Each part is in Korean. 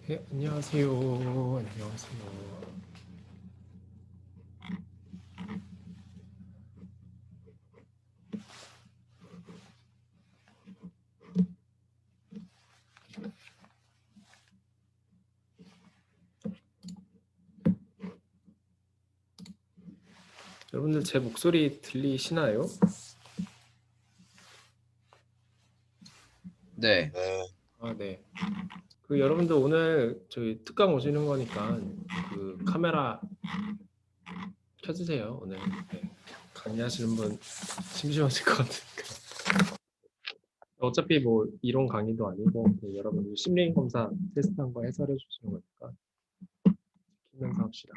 네, 안녕하세요. 안녕하세요. 여러분들 제 목소리 들리시나요? 네. 아, 네. 그 여러분들 오늘 저희 특강 오시는 거니까 그 카메라 켜주세요. 오늘 네. 강의하시는 분 심심하실 것 같으니까. 어차피 뭐 이론 강의도 아니고 여러분들 심리 검사 테스트한 거 해설해 주시는 거니까 키면서 합시다.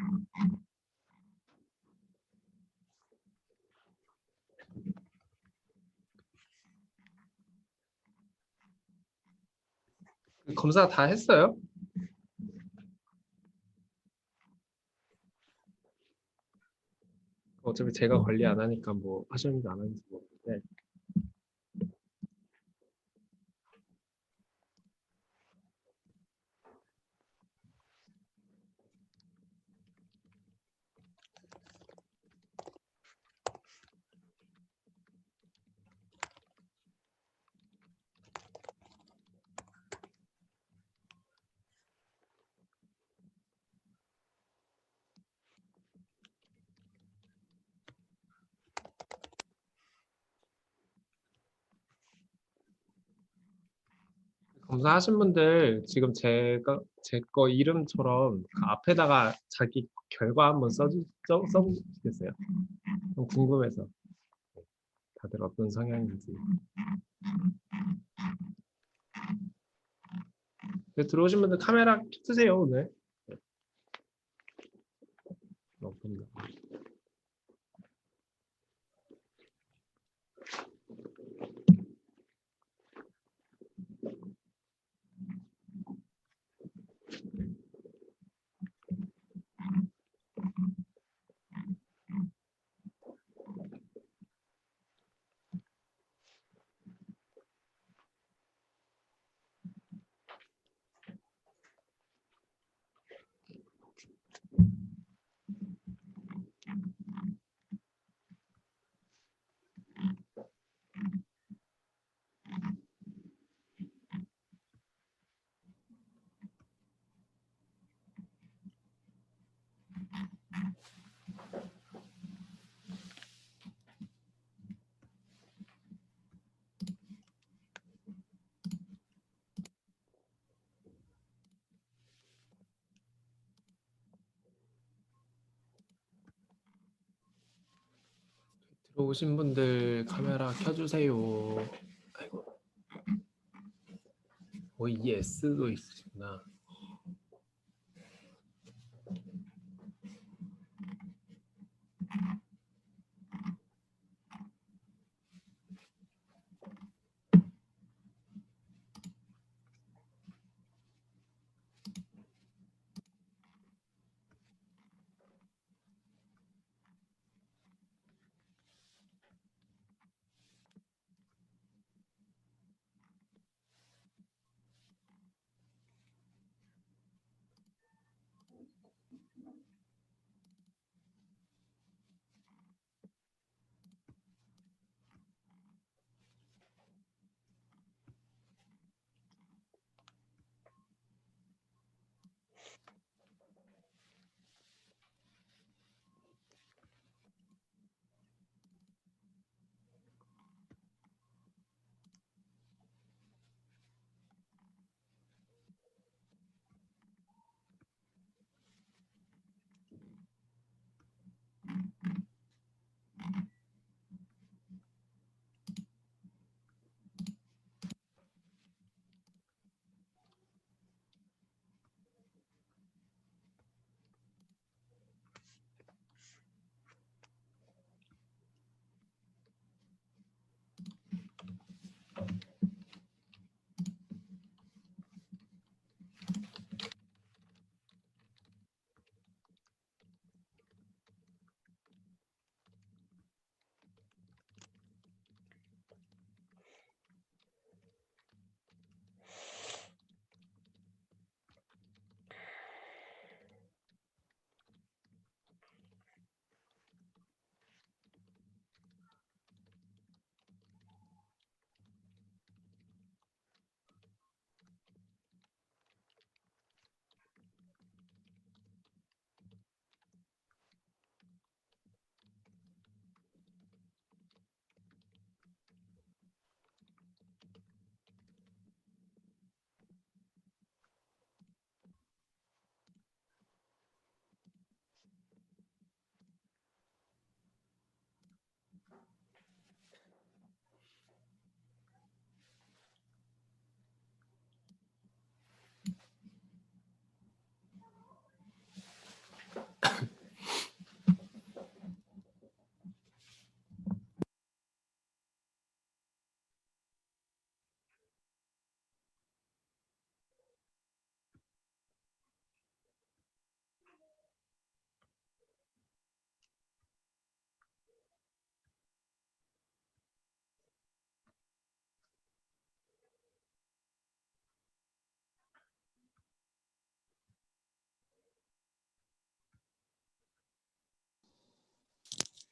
그 검사 다 했어요? 어차피 제가 관리 안 하니까 뭐 하셨는지 안 하는지 모르는데 검사하신 분들 지금 제 거 이름처럼 그 앞에다가 자기 결과 한번 써보시겠어요? 좀 궁금해서 다들 어떤 성향인지. 들어오신 분들 카메라 켜주세요 오늘. 네, 없습니다. 들어오신 분들 카메라 켜주세요. 아이고, ES도 있으시구나.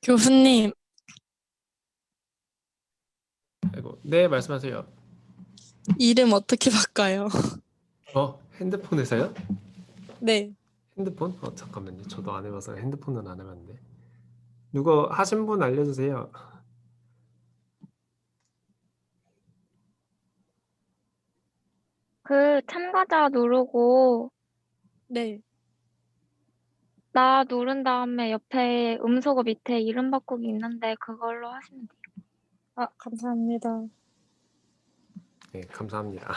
교수님, 아이고, 네, 말씀하세요. 이름 어떻게 바꿔요? 핸드폰에서요? 네. 핸드폰? 잠깐만요. 저도 안 해봐서 핸드폰은 안 해봤는데. 누가 하신 분 알려주세요. 그 참가자 누르고 네. 나 누른 다음에 옆에 음소거 밑에 이름 바꾸기 있는데 그걸로 하시면 돼요. 아, 감사합니다. 네, 감사합니다.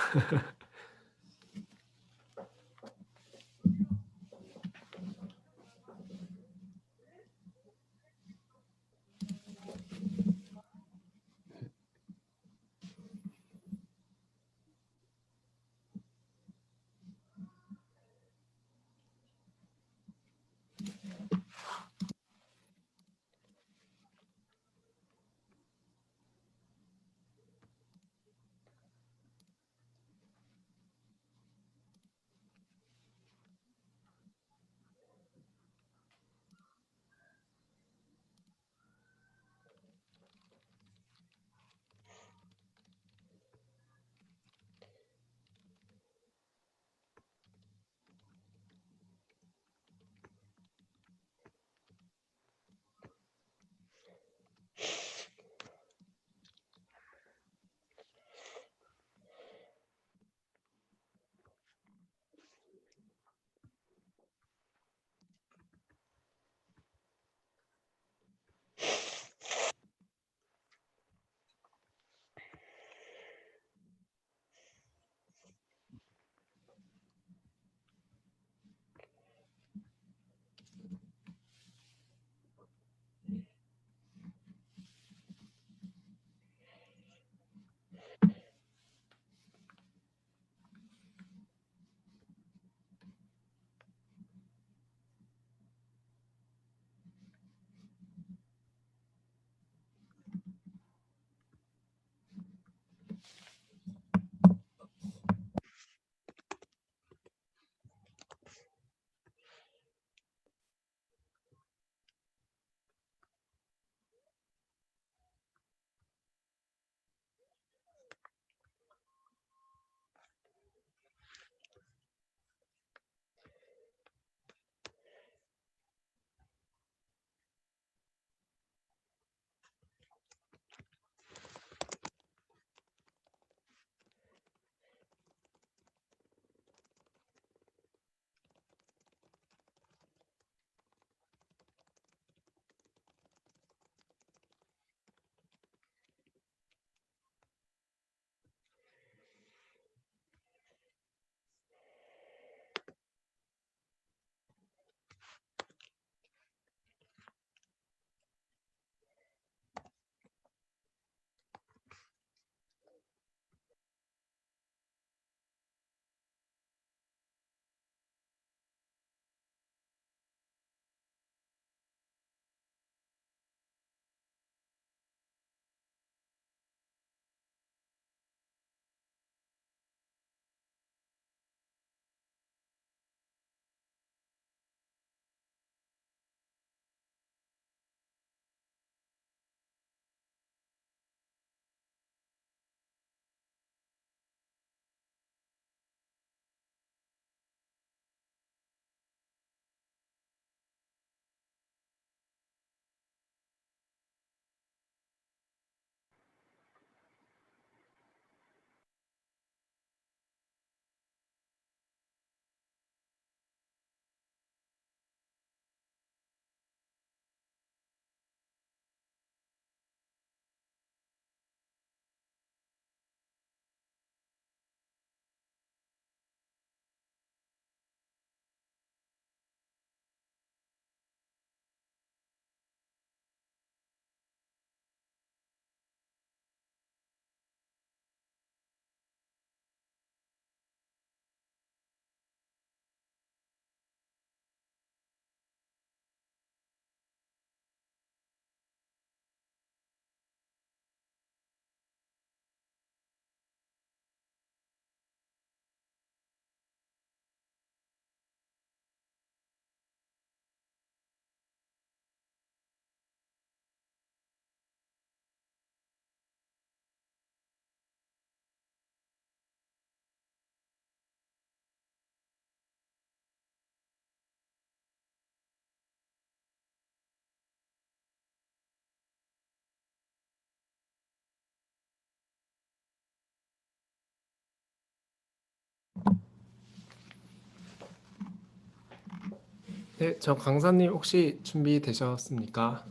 네, 저 강사님 혹시 준비되셨습니까?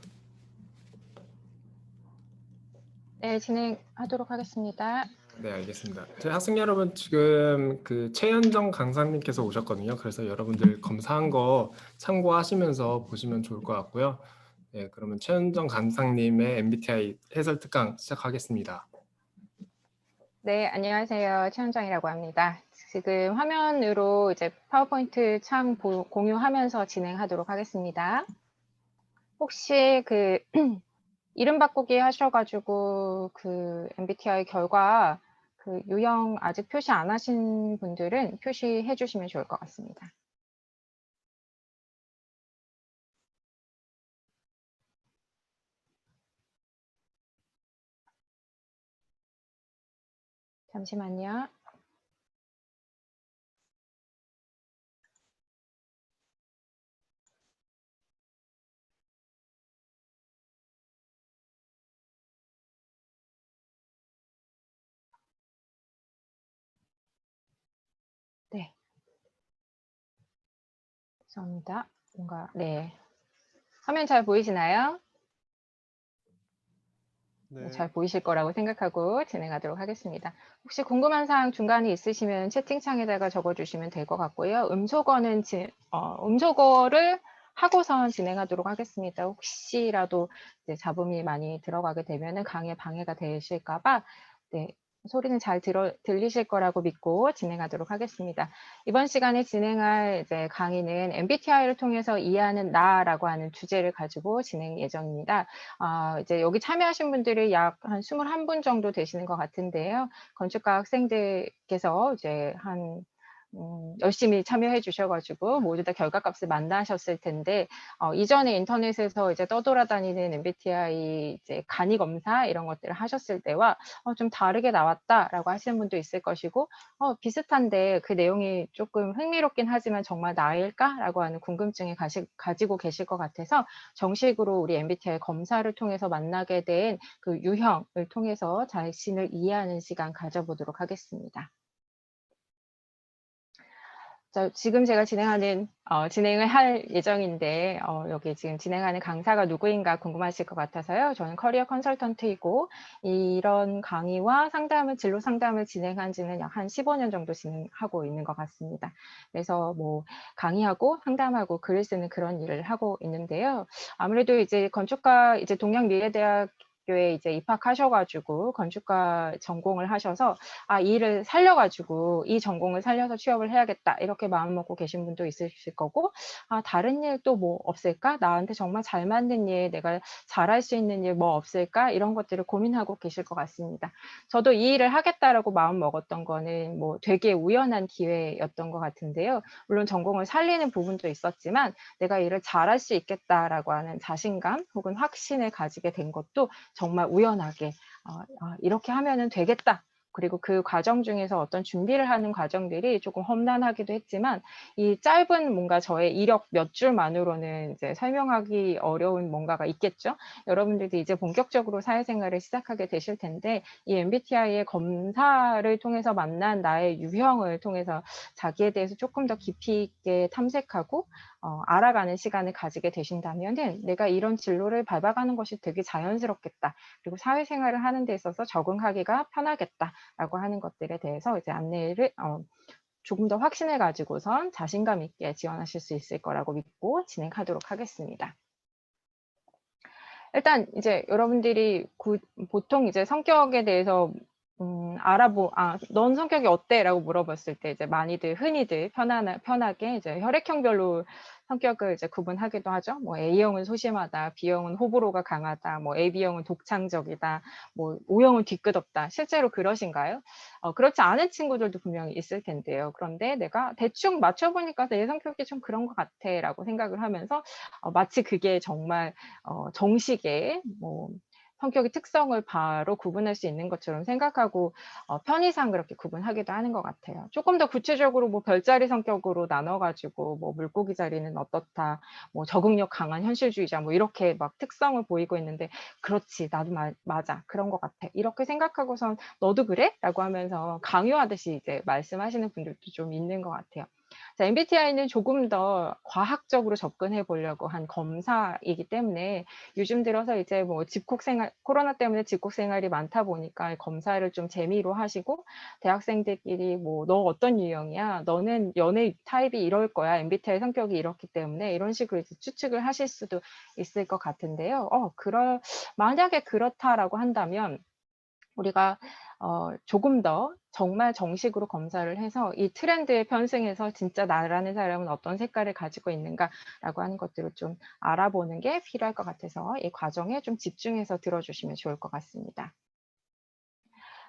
네, 진행하도록 하겠습니다. 네, 알겠습니다. 저희 학생 여러분 지금 그 최현정 강사님께서 오셨거든요. 그래서 여러분들 검사한 거 참고하시면서 보시면 좋을 것 같고요. 네, 그러면 최현정 강사님의 MBTI 해설 특강 시작하겠습니다. 네, 안녕하세요. 최현정이라고 합니다. 지금 화면으로 이제 파워포인트 창 공유하면서 진행하도록 하겠습니다. 혹시 그 이름 바꾸기 하셔가지고 그 MBTI 결과 그 유형 아직 표시 안 하신 분들은 표시해 주시면 좋을 것 같습니다. 잠시만요. 네. 죄송합니다. 뭔가, 네. 화면 잘 보이시나요? 네, 잘 보이실 거라고 생각하고 진행하도록 하겠습니다. 혹시 궁금한 사항 중간에 있으시면 채팅창에다가 적어주시면 될 것 같고요. 음소거를 하고선 진행하도록 하겠습니다. 혹시라도 이제 잡음이 많이 들어가게 되면 강의에 방해가 되실까봐 네, 소리는 잘 들리실 거라고 믿고 진행하도록 하겠습니다. 이번 시간에 진행할 이제 강의는 MBTI를 통해서 이해하는 나라고 하는 주제를 가지고 진행 예정입니다. 이제 여기 참여하신 분들이 약 한 21분 정도 되시는 것 같은데요. 건축과 학생들께서 이제 열심히 참여해 주셔가지고 모두 다 결과값을 만나셨을 텐데, 이전에 인터넷에서 이제 떠돌아다니는 MBTI 이제 간이 검사 이런 것들을 하셨을 때와 좀 다르게 나왔다라고 하시는 분도 있을 것이고, 비슷한데 그 내용이 조금 흥미롭긴 하지만 정말 나일까라고 하는 궁금증이 가지고 계실 것 같아서 정식으로 우리 MBTI 검사를 통해서 만나게 된 그 유형을 통해서 자신을 이해하는 시간 가져보도록 하겠습니다. 지금 제가 진행을 할 예정인데, 여기 지금 진행하는 강사가 누구인가 궁금하실 것 같아서요. 저는 커리어 컨설턴트이고, 이런 강의와 진로 상담을 진행한 지는 약 한 15년 정도 진행하고 있는 것 같습니다. 그래서 뭐, 강의하고 상담하고 글을 쓰는 그런 일을 하고 있는데요. 아무래도 이제 이제 동양미래대학 에 이제 입학하셔가지고 건축과 전공을 하셔서 이 일을 살려가지고 이 전공을 살려서 취업을 해야겠다 이렇게 마음 먹고 계신 분도 있으실 거고, 다른 일 또 뭐 없을까? 나한테 정말 잘 맞는 일, 내가 잘할 수 있는 일 뭐 없을까? 이런 것들을 고민하고 계실 것 같습니다. 저도 이 일을 하겠다라고 마음 먹었던 거는 뭐 되게 우연한 기회였던 것 같은데요. 물론 전공을 살리는 부분도 있었지만 내가 일을 잘할 수 있겠다라고 하는 자신감 혹은 확신을 가지게 된 것도 정말 우연하게 이렇게 하면은 되겠다. 그리고 그 과정 중에서 어떤 준비를 하는 과정들이 조금 험난하기도 했지만 이 짧은 뭔가 저의 이력 몇 줄만으로는 이제 설명하기 어려운 뭔가가 있겠죠. 여러분들도 이제 본격적으로 사회생활을 시작하게 되실 텐데 이 MBTI의 검사를 통해서 만난 나의 유형을 통해서 자기에 대해서 조금 더 깊이 있게 탐색하고 알아가는 시간을 가지게 되신다면은 내가 이런 진로를 밟아가는 것이 되게 자연스럽겠다. 그리고 사회생활을 하는 데 있어서 적응하기가 편하겠다라고 하는 것들에 대해서 이제 안내를 조금 더 확신을 가지고선 자신감 있게 지원하실 수 있을 거라고 믿고 진행하도록 하겠습니다. 일단 이제 여러분들이 보통 이제 성격에 대해서 넌 성격이 어때? 라고 물어봤을 때 이제 많이들 흔히들 편하게 이제 혈액형별로 성격을 이제 구분하기도 하죠. 뭐 A형은 소심하다, B형은 호불호가 강하다, 뭐 AB형은 독창적이다, 뭐 O형은 뒤끝없다. 실제로 그러신가요? 그렇지 않은 친구들도 분명히 있을 텐데요. 그런데 내가 대충 맞춰보니까 내 성격이 좀 그런 것 같아 라고 생각을 하면서 마치 그게 정말 정식의 뭐 성격의 특성을 바로 구분할 수 있는 것처럼 생각하고 편의상 그렇게 구분하기도 하는 것 같아요. 조금 더 구체적으로 뭐 별자리 성격으로 나눠가지고 뭐 물고기 자리는 어떻다, 뭐 적응력 강한 현실주의자 뭐 이렇게 막 특성을 보이고 있는데 그렇지 나도 맞아 그런 것 같아 이렇게 생각하고선 너도 그래? 라고 하면서 강요하듯이 이제 말씀하시는 분들도 좀 있는 것 같아요. 자, MBTI는 조금 더 과학적으로 접근해 보려고 한 검사이기 때문에 요즘 들어서 이제 뭐 집콕 생활, 코로나 때문에 집콕 생활이 많다 보니까 검사를 좀 재미로 하시고 대학생들끼리 뭐 너 어떤 유형이야? 너는 연애 타입이 이럴 거야. MBTI 성격이 이렇기 때문에 이런 식으로 이제 추측을 하실 수도 있을 것 같은데요. 만약에 그렇다라고 한다면 우리가 조금 더 정말 정식으로 검사를 해서 이 트렌드에 편승해서 진짜 나라는 사람은 어떤 색깔을 가지고 있는가라고 하는 것들을 좀 알아보는 게 필요할 것 같아서 이 과정에 좀 집중해서 들어주시면 좋을 것 같습니다.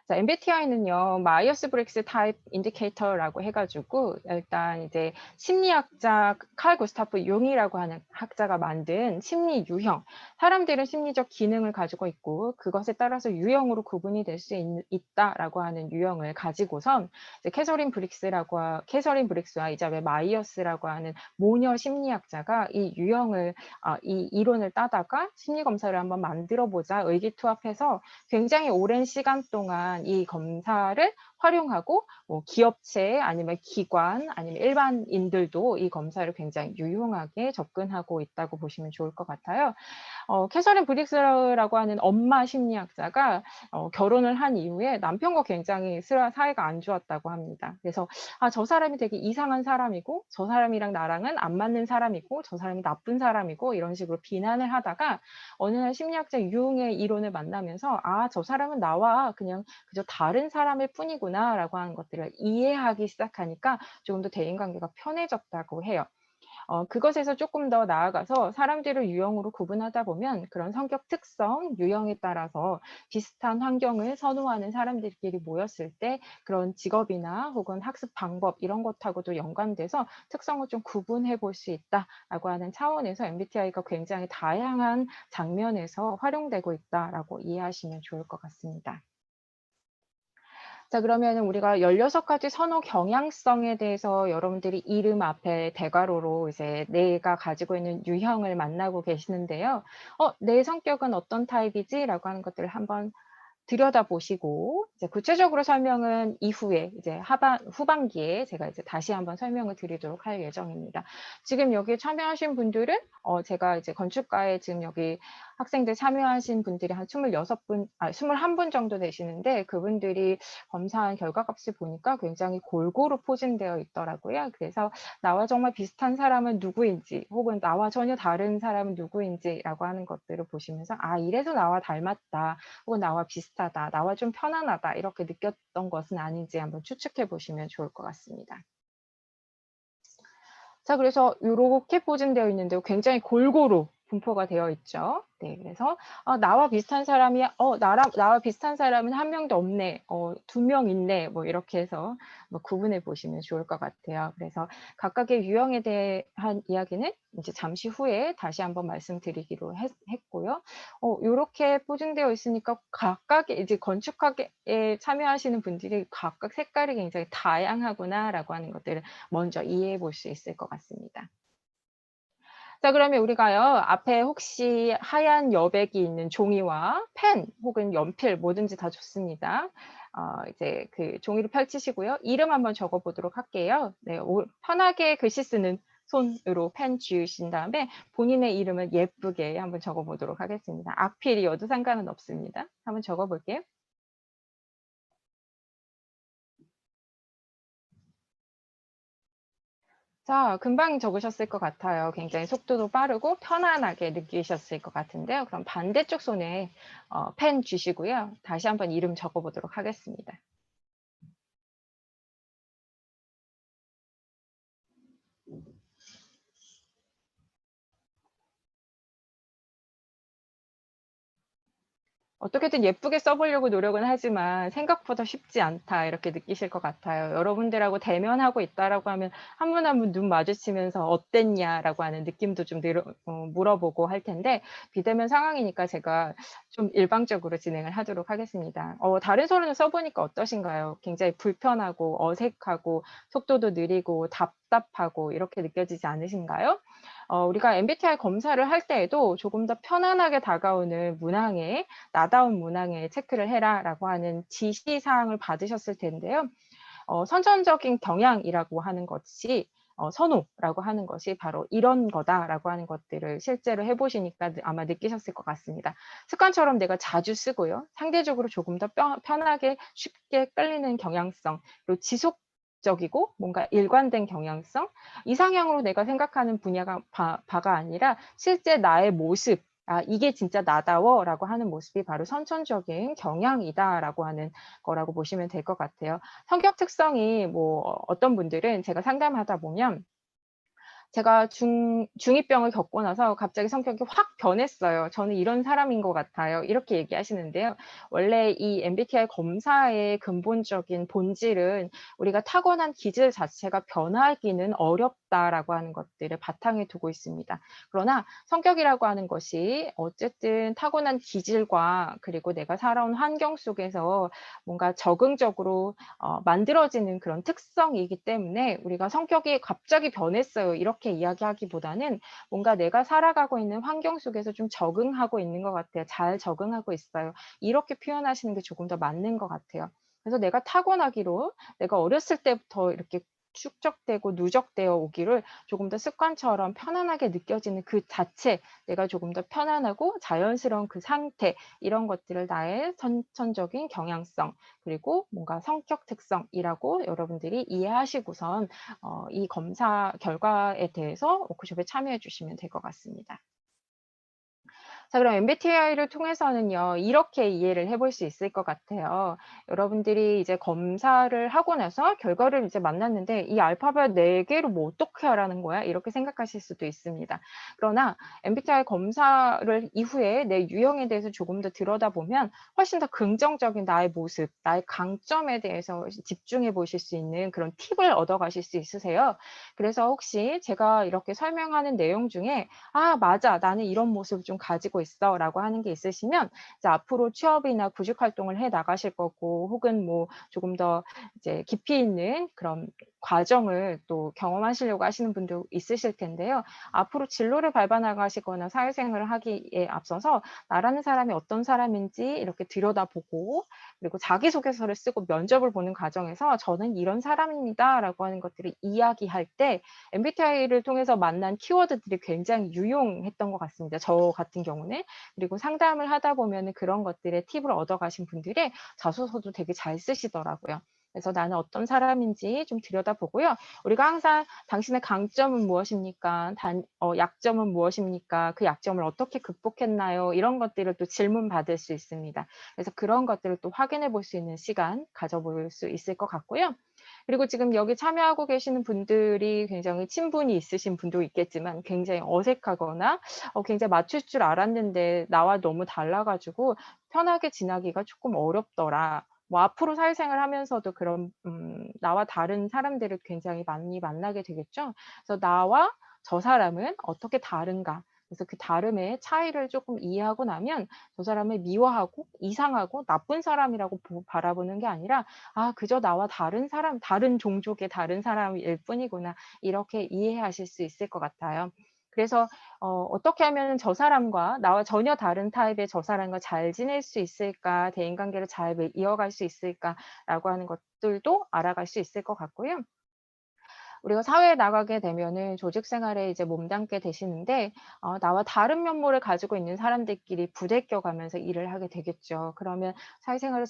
자, MBTI는요, 마이어스 브릭스 타입 인디케이터라고 해가지고 일단 이제 심리학자 칼 구스타프 융이라고 하는 학자가 만든 심리 유형, 사람들은 심리적 기능을 가지고 있고 그것에 따라서 유형으로 구분이 될 수 있다라고 하는 유형을 가지고선 이제 캐서린 브릭스와 이자벨 마이어스라고 하는 모녀 심리학자가 이 유형을 이 이론을 따다가 심리 검사를 한번 만들어 보자 의기투합해서 굉장히 오랜 시간 동안 이 검사를 활용하고 뭐 기업체 아니면 기관 아니면 일반인들도 이 검사를 굉장히 유용하게 접근하고 있다고 보시면 좋을 것 같아요. 캐서린 브릭스라고 하는 엄마 심리학자가 결혼을 한 이후에 남편과 굉장히 사이가 안 좋았다고 합니다. 그래서 저 사람이 되게 이상한 사람이고 저 사람이랑 나랑은 안 맞는 사람이고 저 사람이 나쁜 사람이고 이런 식으로 비난을 하다가 어느 날 심리학자 융의 이론을 만나면서 저 사람은 나와 그냥 그저 다른 사람일 뿐이구나 라고 하는 것들을 이해하기 시작하니까 조금 더 대인관계가 편해졌다고 해요. 그것에서 조금 더 나아가서 사람들을 유형으로 구분하다 보면 그런 성격 특성, 유형에 따라서 비슷한 환경을 선호하는 사람들끼리 모였을 때 그런 직업이나 혹은 학습 방법 이런 것하고도 연관돼서 특성을 좀 구분해 볼 수 있다라고 하는 차원에서 MBTI가 굉장히 다양한 장면에서 활용되고 있다라고 이해하시면 좋을 것 같습니다. 자, 그러면 우리가 16가지 선호 경향성에 대해서 여러분들이 이름 앞에 대괄호로 이제 내가 가지고 있는 유형을 만나고 계시는데요. 내 성격은 어떤 타입이지? 라고 하는 것들을 한번 들여다보시고 이제 구체적으로 설명은 이후에 이제 후반기에 제가 이제 다시 한번 설명을 드리도록 할 예정입니다. 지금 여기 참여하신 분들은 제가 이제 건축가에 지금 여기 학생들 참여하신 분들이 한 21분 정도 되시는데 그분들이 검사한 결과값을 보니까 굉장히 골고루 포진되어 있더라고요. 그래서 나와 정말 비슷한 사람은 누구인지 혹은 나와 전혀 다른 사람은 누구인지라고 하는 것들을 보시면서 이래서 나와 닮았다 혹은 나와 비슷하다, 나와 좀 편안하다 이렇게 느꼈던 것은 아닌지 한번 추측해 보시면 좋을 것 같습니다. 자, 그래서 이렇게 포진되어 있는데 굉장히 골고루 분포가 되어 있죠. 네, 그래서 나와 비슷한 사람이 나와 비슷한 사람은 한 명도 없네, 2명 있네, 뭐 이렇게 해서 뭐 구분해 보시면 좋을 것 같아요. 그래서 각각의 유형에 대한 이야기는 이제 잠시 후에 다시 한번 말씀드리기로 했고요. 이렇게 포진되어 있으니까 각각의 이제 건축학에 참여하시는 분들이 각각 색깔이 굉장히 다양하구나라고 하는 것들을 먼저 이해해 볼 수 있을 것 같습니다. 자, 그러면 우리가요, 앞에 혹시 하얀 여백이 있는 종이와 펜 혹은 연필 뭐든지 다 좋습니다. 이제 그 종이를 펼치시고요. 이름 한번 적어 보도록 할게요. 네, 편하게 글씨 쓰는 손으로 펜 쥐으신 다음에 본인의 이름을 예쁘게 한번 적어 보도록 하겠습니다. 악필이어도 상관은 없습니다. 한번 적어 볼게요. 자, 금방 적으셨을 것 같아요. 굉장히 속도도 빠르고 편안하게 느끼셨을 것 같은데요. 그럼 반대쪽 손에 펜 쥐시고요. 다시 한번 이름 적어보도록 하겠습니다. 어떻게든 예쁘게 써보려고 노력은 하지만 생각보다 쉽지 않다 이렇게 느끼실 것 같아요. 여러분들하고 대면하고 있다라고 하면 한 분 한 분 눈 마주치면서 어땠냐라고 하는 느낌도 좀 물어보고 할 텐데 비대면 상황이니까 제가 좀 일방적으로 진행을 하도록 하겠습니다. 다른 손을 써보니까 어떠신가요? 굉장히 불편하고 어색하고 속도도 느리고 답답하고 이렇게 느껴지지 않으신가요? 우리가 MBTI 검사를 할 때에도 조금 더 편안하게 다가오는 문항에 나다운 문항에 체크를 해라라고 하는 지시사항을 받으셨을 텐데요. 선천적인 경향이라고 하는 것이 선호라고 하는 것이 바로 이런 거다라고 하는 것들을 실제로 해보시니까 아마 느끼셨을 것 같습니다. 습관처럼 내가 자주 쓰고요. 상대적으로 조금 더 편하게 쉽게 끌리는 경향성, 그리고 지속적이고 뭔가 일관된 경향성, 이상향으로 내가 생각하는 분야가 바가 아니라 실제 나의 모습, 아, 이게 진짜 나다워 라고 하는 모습이 바로 선천적인 경향이다라고 하는 거라고 보시면 될 것 같아요. 성격 특성이 뭐 어떤 분들은 제가 상담하다 보면 제가 중2병을 겪고 나서 갑자기 성격이 확 변했어요. 저는 이런 사람인 것 같아요. 이렇게 얘기하시는데요. 원래 이 MBTI 검사의 근본적인 본질은 우리가 타고난 기질 자체가 변하기는 어렵다라고 하는 것들을 바탕에 두고 있습니다. 그러나 성격이라고 하는 것이 어쨌든 타고난 기질과 그리고 내가 살아온 환경 속에서 뭔가 적응적으로 만들어지는 그런 특성이기 때문에 우리가 성격이 갑자기 변했어요. 이렇게 이야기하기보다는 뭔가 내가 살아가고 있는 환경 속에서 좀 적응하고 있는 것 같아요. 잘 적응하고 있어요. 이렇게 표현하시는 게 조금 더 맞는 것 같아요. 그래서 내가 타고나기로 내가 어렸을 때부터 이렇게 축적되고 누적되어 오기를 조금 더 습관처럼 편안하게 느껴지는 그 자체, 내가 조금 더 편안하고 자연스러운 그 상태, 이런 것들을 나의 선천적인 경향성, 그리고 뭔가 성격 특성이라고 여러분들이 이해하시고선 이 검사 결과에 대해서 워크숍에 참여해 주시면 될 것 같습니다. 자, 그럼 MBTI를 통해서는요, 이렇게 이해를 해볼 수 있을 것 같아요. 여러분들이 이제 검사를 하고 나서 결과를 이제 만났는데 이 알파벳 4개로 뭐 어떻게 하라는 거야? 이렇게 생각하실 수도 있습니다. 그러나 MBTI 검사를 이후에 내 유형에 대해서 조금 더 들여다보면 훨씬 더 긍정적인 나의 모습, 나의 강점에 대해서 집중해 보실 수 있는 그런 팁을 얻어가실 수 있으세요. 그래서 혹시 제가 이렇게 설명하는 내용 중에 아, 맞아. 나는 이런 모습을 좀 가지고 있어. 라고 하는 게 있으시면 이제 앞으로 취업이나 구직 활동을 해 나가실 거고 혹은 뭐 조금 더 이제 깊이 있는 그런 과정을 또 경험하시려고 하시는 분도 있으실 텐데요. 앞으로 진로를 밟아 나가시거나 사회생활을 하기에 앞서서 나라는 사람이 어떤 사람인지 이렇게 들여다보고 그리고 자기소개서를 쓰고 면접을 보는 과정에서 저는 이런 사람입니다. 라고 하는 것들을 이야기할 때 MBTI를 통해서 만난 키워드들이 굉장히 유용했던 것 같습니다. 저 같은 경우는. 그리고 상담을 하다 보면 그런 것들의 팁을 얻어가신 분들의 자소서도 되게 잘 쓰시더라고요. 그래서 나는 어떤 사람인지 좀 들여다보고요. 우리가 항상 당신의 강점은 무엇입니까? 약점은 무엇입니까? 그 약점을 어떻게 극복했나요? 이런 것들을 또 질문 받을 수 있습니다. 그래서 그런 것들을 또 확인해 볼 수 있는 시간 가져볼 수 있을 것 같고요. 그리고 지금 여기 참여하고 계시는 분들이 굉장히 친분이 있으신 분도 있겠지만 굉장히 어색하거나 굉장히 맞출 줄 알았는데 나와 너무 달라가지고 편하게 지나기가 조금 어렵더라. 뭐 앞으로 사회생활 하면서도 그런 나와 다른 사람들을 굉장히 많이 만나게 되겠죠. 그래서 나와 저 사람은 어떻게 다른가? 그래서 그 다름의 차이를 조금 이해하고 나면 저 사람을 미워하고 이상하고 나쁜 사람이라고 바라보는 게 아니라 아, 그저 나와 다른 사람, 다른 종족의 다른 사람일 뿐이구나. 이렇게 이해하실 수 있을 것 같아요. 그래서 어떻게 하면 저 사람과 나와 전혀 다른 타입의 저 사람과 잘 지낼 수 있을까, 대인관계를 잘 이어갈 수 있을까라고 하는 것들도 알아갈 수 있을 것 같고요. 우리가 사회에 나가게 되면은 조직 생활에 이제 몸담게 되시는데 나와 다른 면모를 가지고 있는 사람들끼리 부대껴 가면서 일을 하게 되겠죠. 그러면 사회생활을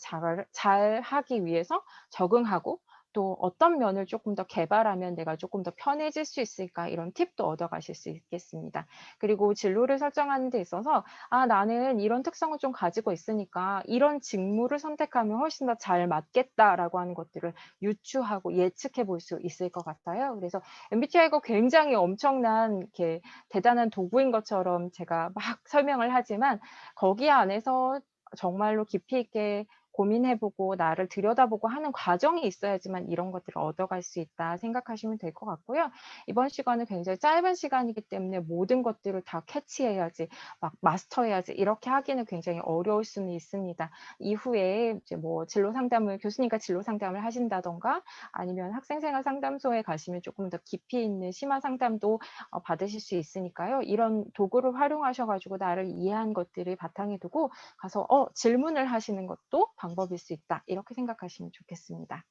잘 하기 위해서 적응하고 또 어떤 면을 조금 더 개발하면 내가 조금 더 편해질 수 있을까 이런 팁도 얻어가실 수 있겠습니다. 그리고 진로를 설정하는 데 있어서 아, 나는 이런 특성을 좀 가지고 있으니까 이런 직무를 선택하면 훨씬 더 잘 맞겠다라고 하는 것들을 유추하고 예측해 볼 수 있을 것 같아요. 그래서 MBTI가 굉장히 엄청난 이렇게 대단한 도구인 것처럼 제가 막 설명을 하지만 거기 안에서 정말로 깊이 있게 고민해보고 나를 들여다보고 하는 과정이 있어야지만 이런 것들을 얻어갈 수 있다 생각하시면 될 것 같고요. 이번 시간은 굉장히 짧은 시간이기 때문에 모든 것들을 다 캐치해야지, 막 마스터해야지 이렇게 하기는 굉장히 어려울 수는 있습니다. 이후에 이제 뭐 진로 상담을 교수님과 진로 상담을 하신다던가 아니면 학생생활 상담소에 가시면 조금 더 깊이 있는 심화 상담도 받으실 수 있으니까요. 이런 도구를 활용하셔가지고 나를 이해한 것들을 바탕에 두고 가서 질문을 하시는 것도 방법일 수 있다. 이렇게 생각하시면 좋겠습니다.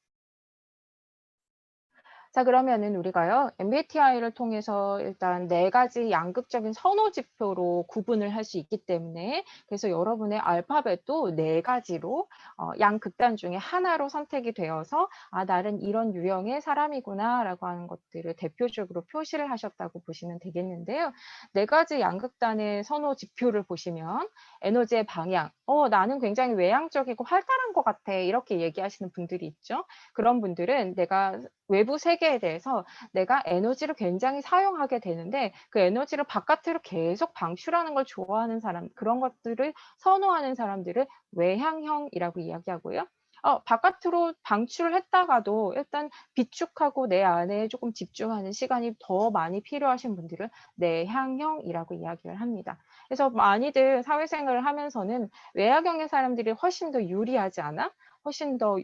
자, 그러면은 우리가요, MBTI를 통해서 일단 4가지 양극적인 선호 지표로 구분을 할 수 있기 때문에, 그래서 여러분의 알파벳도 4가지로 양극단 중에 하나로 선택이 되어서 아, 나는 이런 유형의 사람이구나라고 하는 것들을 대표적으로 표시를 하셨다고 보시면 되겠는데요. 4가지 양극단의 선호 지표를 보시면 에너지의 방향, 나는 굉장히 외향적이고 활달한 것 같아, 이렇게 얘기하시는 분들이 있죠. 그런 분들은 내가 외부 세계에 대해서 내가 에너지를 굉장히 사용하게 되는데 그 에너지를 바깥으로 계속 방출하는 걸 좋아하는 사람, 그런 것들을 선호하는 사람들을 외향형이라고 이야기하고요. 바깥으로 방출을 했다가도 일단 비축하고 내 안에 조금 집중하는 시간이 더 많이 필요하신 분들을 내향형이라고 이야기를 합니다. 그래서 많이들 사회생활을 하면서는 외향형의 사람들이 훨씬 더 유리하지 않아? 훨씬 더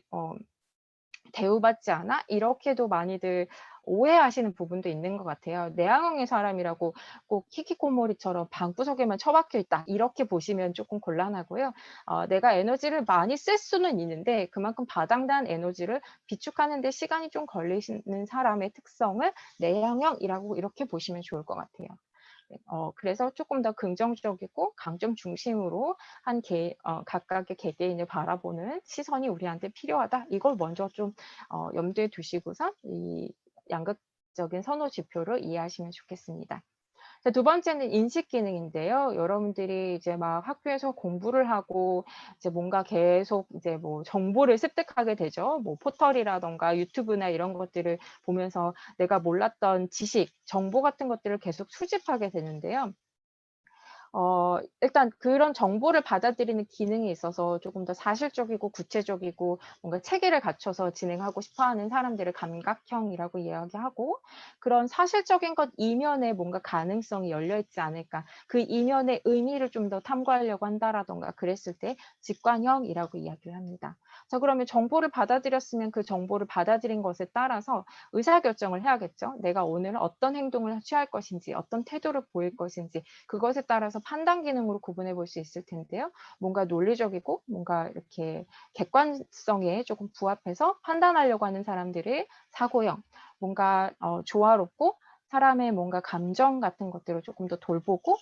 대우받지 않아? 이렇게도 많이들 오해하시는 부분도 있는 것 같아요. 내향형의 사람이라고 꼭 히키코모리처럼 방구석에만 처박혀 있다, 이렇게 보시면 조금 곤란하고요. 내가 에너지를 많이 쓸 수는 있는데 그만큼 바닥난 에너지를 비축하는 데 시간이 좀 걸리는 사람의 특성을 내향형이라고 이렇게 보시면 좋을 것 같아요. 그래서 조금 더 긍정적이고 강점 중심으로 각각의 개개인을 바라보는 시선이 우리한테 필요하다. 이걸 먼저 좀 염두에 두시고서 이 양극적인 선호 지표를 이해하시면 좋겠습니다. 자, 2번째는 인식 기능인데요. 여러분들이 이제 막 학교에서 공부를 하고 이제 뭔가 계속 이제 뭐 정보를 습득하게 되죠. 뭐 포털이라던가 유튜브나 이런 것들을 보면서 내가 몰랐던 지식, 정보 같은 것들을 계속 수집하게 되는데요. 일단 그런 정보를 받아들이는 기능에 있어서 조금 더 사실적이고 구체적이고 뭔가 체계를 갖춰서 진행하고 싶어 하는 사람들을 감각형이라고 이야기하고, 그런 사실적인 것 이면에 뭔가 가능성이 열려 있지 않을까, 그 이면의 의미를 좀 더 탐구하려고 한다라던가 그랬을 때 직관형이라고 이야기를 합니다. 자, 그러면 정보를 받아들였으면 그 정보를 받아들인 것에 따라서 의사결정을 해야겠죠. 내가 오늘 어떤 행동을 취할 것인지, 어떤 태도를 보일 것인지, 그것에 따라서 판단 기능으로 구분해 볼 수 있을 텐데요. 뭔가 논리적이고 뭔가 이렇게 객관성에 조금 부합해서 판단하려고 하는 사람들의 사고형, 뭔가 조화롭고 사람의 뭔가 감정 같은 것들을 조금 더 돌보고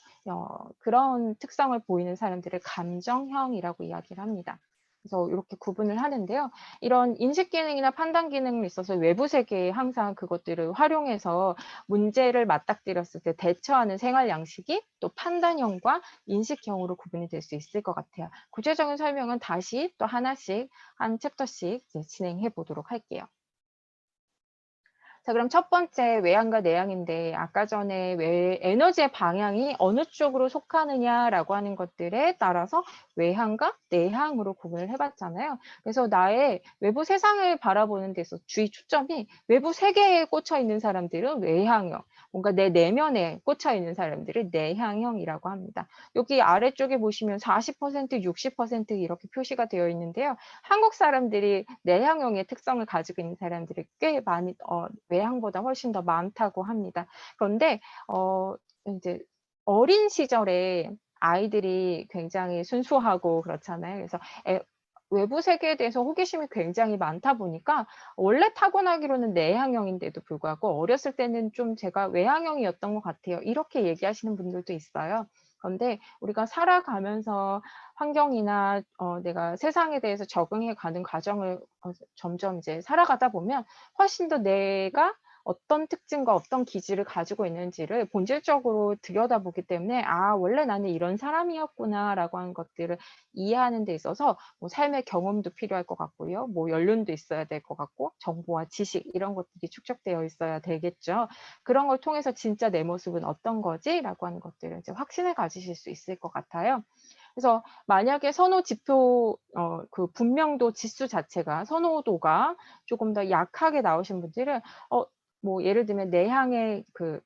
그런 특성을 보이는 사람들을 감정형이라고 이야기를 합니다. 그래서 이렇게 구분을 하는데요. 이런 인식 기능이나 판단 기능에 있어서 외부 세계에 항상 그것들을 활용해서 문제를 맞닥뜨렸을 때 대처하는 생활 양식이 또 판단형과 인식형으로 구분이 될 수 있을 것 같아요. 구체적인 설명은 다시 또 하나씩 한 챕터씩 이제 진행해 보도록 할게요. 자, 그럼 첫 번째 외향과 내향인데 아까 전에 에너지의 방향이 어느 쪽으로 속하느냐라고 하는 것들에 따라서 외향과 내향으로 구분을 해봤잖아요. 그래서 나의 외부 세상을 바라보는 데서 주의 초점이 외부 세계에 꽂혀 있는 사람들은 외향형, 뭔가 내 내면에 꽂혀 있는 사람들을 내향형이라고 합니다. 여기 아래쪽에 보시면 40%, 60% 이렇게 표시가 되어 있는데요. 한국 사람들이 내향형의 특성을 가지고 있는 사람들이 꽤 많이 외향보다 훨씬 더 많다고 합니다. 그런데 이제 어린 시절에 아이들이 굉장히 순수하고 그렇잖아요. 그래서 외부 세계에 대해서 호기심이 굉장히 많다 보니까 원래 타고나기로는 내향형인데도 불구하고 어렸을 때는 좀 제가 외향형이었던 것 같아요, 이렇게 얘기하시는 분들도 있어요. 그런데 우리가 살아가면서 환경이나 내가 세상에 대해서 적응해 가는 과정을 점점 이제 살아가다 보면 훨씬 더 내가 어떤 특징과 어떤 기질을 가지고 있는지를 본질적으로 들여다보기 때문에 아, 원래 나는 이런 사람이었구나라고 하는 것들을 이해하는 데 있어서 뭐 삶의 경험도 필요할 것 같고요. 뭐 연륜도 있어야 될 것 같고 정보와 지식 이런 것들이 축적되어 있어야 되겠죠. 그런 걸 통해서 진짜 내 모습은 어떤 거지라고 하는 것들을 이제 확신을 가지실 수 있을 것 같아요. 그래서 만약에 선호 지표 그 분명도 지수 자체가 선호도가 조금 더 약하게 나오신 분들은 뭐 예를 들면 내향의 그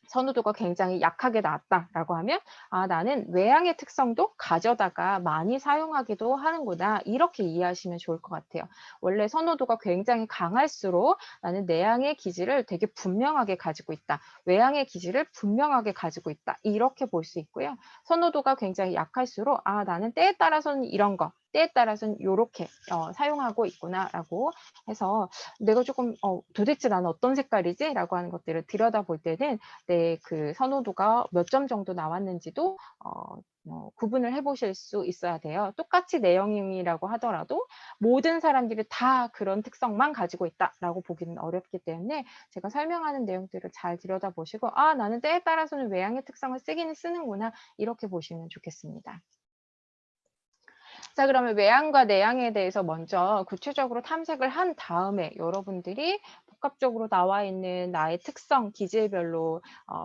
선호도가 굉장히 약하게 나왔다라고 하면 아, 나는 외향의 특성도 가져다가 많이 사용하기도 하는구나, 이렇게 이해하시면 좋을 것 같아요. 원래 선호도가 굉장히 강할수록 나는 내향의 기질을 되게 분명하게 가지고 있다, 외향의 기질을 분명하게 가지고 있다, 이렇게 볼 수 있고요. 선호도가 굉장히 약할수록 아, 나는 때에 따라서는 이런 거, 때에 따라서는 요렇게 사용하고 있구나라고 해서 내가 조금 도대체 나는 어떤 색깔이지? 라고 하는 것들을 들여다볼 때는 내 그 선호도가 몇 점 정도 나왔는지도 구분을 해보실 수 있어야 돼요. 똑같이 내용이라고 하더라도 모든 사람들이 다 그런 특성만 가지고 있다라고 보기는 어렵기 때문에 제가 설명하는 내용들을 잘 들여다보시고 아, 나는 때에 따라서는 외양의 특성을 쓰기는 쓰는구나 이렇게 보시면 좋겠습니다. 자, 그러면 외양과 내양에 대해서 먼저 구체적으로 탐색을 한 다음에 여러분들이 복합적으로 나와 있는 나의 특성, 기질별로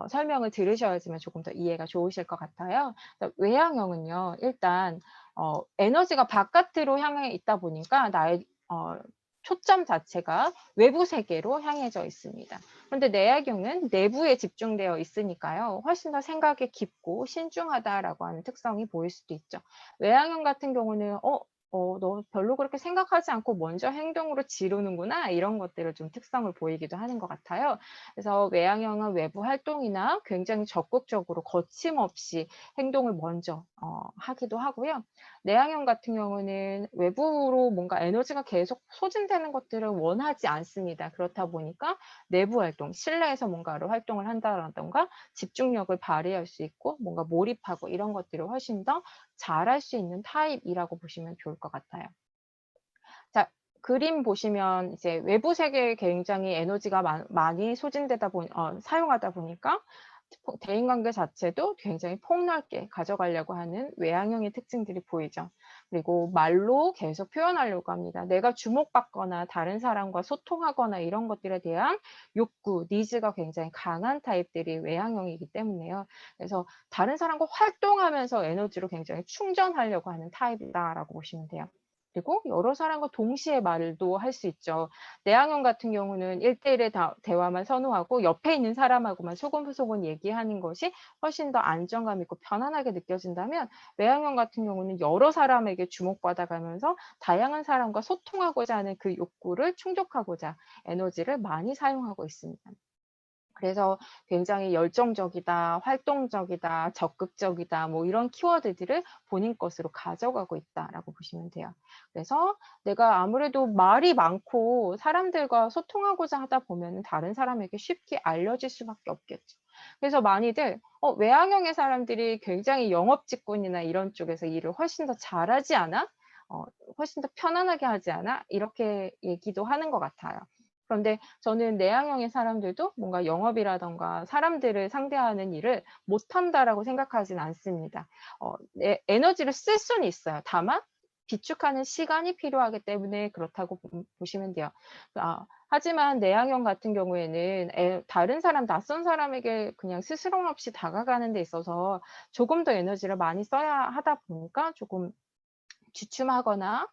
설명을 들으셔야지만 조금 더 이해가 좋으실 것 같아요. 외양형은요, 일단 에너지가 바깥으로 향해 있다 보니까 나의 초점 자체가 외부 세계로 향해져 있습니다. 그런데 내향형은 내부에 집중되어 있으니까요. 훨씬 더 생각이 깊고 신중하다라고 하는 특성이 보일 수도 있죠. 외향형 같은 경우는 너 별로 그렇게 생각하지 않고 먼저 행동으로 지르는구나 이런 것들을 좀 특성을 보이기도 하는 것 같아요. 그래서 외향형은 외부 활동이나 굉장히 적극적으로 거침없이 행동을 먼저 하기도 하고요. 내향형 같은 경우는 외부로 뭔가 에너지가 계속 소진되는 것들을 원하지 않습니다. 그렇다 보니까 내부 활동, 실내에서 뭔가를 활동을 한다던가 집중력을 발휘할 수 있고 뭔가 몰입하고 이런 것들을 훨씬 더 잘할 수 있는 타입이라고 보시면 좋을 것 같아요. 자, 그림 보시면 이제 외부 세계에 굉장히 에너지가 많이 소진되다 사용하다 보니까 대인관계 자체도 굉장히 폭넓게 가져가려고 하는 외향형의 특징들이 보이죠. 그리고 말로 계속 표현하려고 합니다. 내가 주목받거나 다른 사람과 소통하거나 이런 것들에 대한 욕구, 니즈가 굉장히 강한 타입들이 외향형이기 때문에요. 그래서 다른 사람과 활동하면서 에너지로 굉장히 충전하려고 하는 타입이다라고 보시면 돼요. 그리고 여러 사람과 동시에 말도 할 수 있죠. 내향형 같은 경우는 1대1의 대화만 선호하고 옆에 있는 사람하고만 소곤소곤 얘기하는 것이 훨씬 더 안정감 있고 편안하게 느껴진다면 외향형 같은 경우는 여러 사람에게 주목받아가면서 다양한 사람과 소통하고자 하는 그 욕구를 충족하고자 에너지를 많이 사용하고 있습니다. 그래서 굉장히 열정적이다, 활동적이다, 적극적이다, 뭐 이런 키워드들을 본인 것으로 가져가고 있다라고 보시면 돼요. 그래서 내가 아무래도 말이 많고 사람들과 소통하고자 하다 보면 다른 사람에게 쉽게 알려질 수밖에 없겠죠. 그래서 많이들 외향형의 사람들이 굉장히 영업직군이나 이런 쪽에서 일을 훨씬 더 잘하지 않아? 훨씬 더 편안하게 하지 않아? 이렇게 얘기도 하는 것 같아요. 그런데 저는 내향형의 사람들도 뭔가 영업이라던가 사람들을 상대하는 일을 못한다라고 생각하진 않습니다. 에너지를 쓸 수는 있어요. 다만 비축하는 시간이 필요하기 때문에 그렇다고 보시면 돼요. 하지만 내향형 같은 경우에는 다른 사람, 낯선 사람에게 그냥 스스럼 없이 다가가는 데 있어서 조금 더 에너지를 많이 써야 하다 보니까 조금 주춤하거나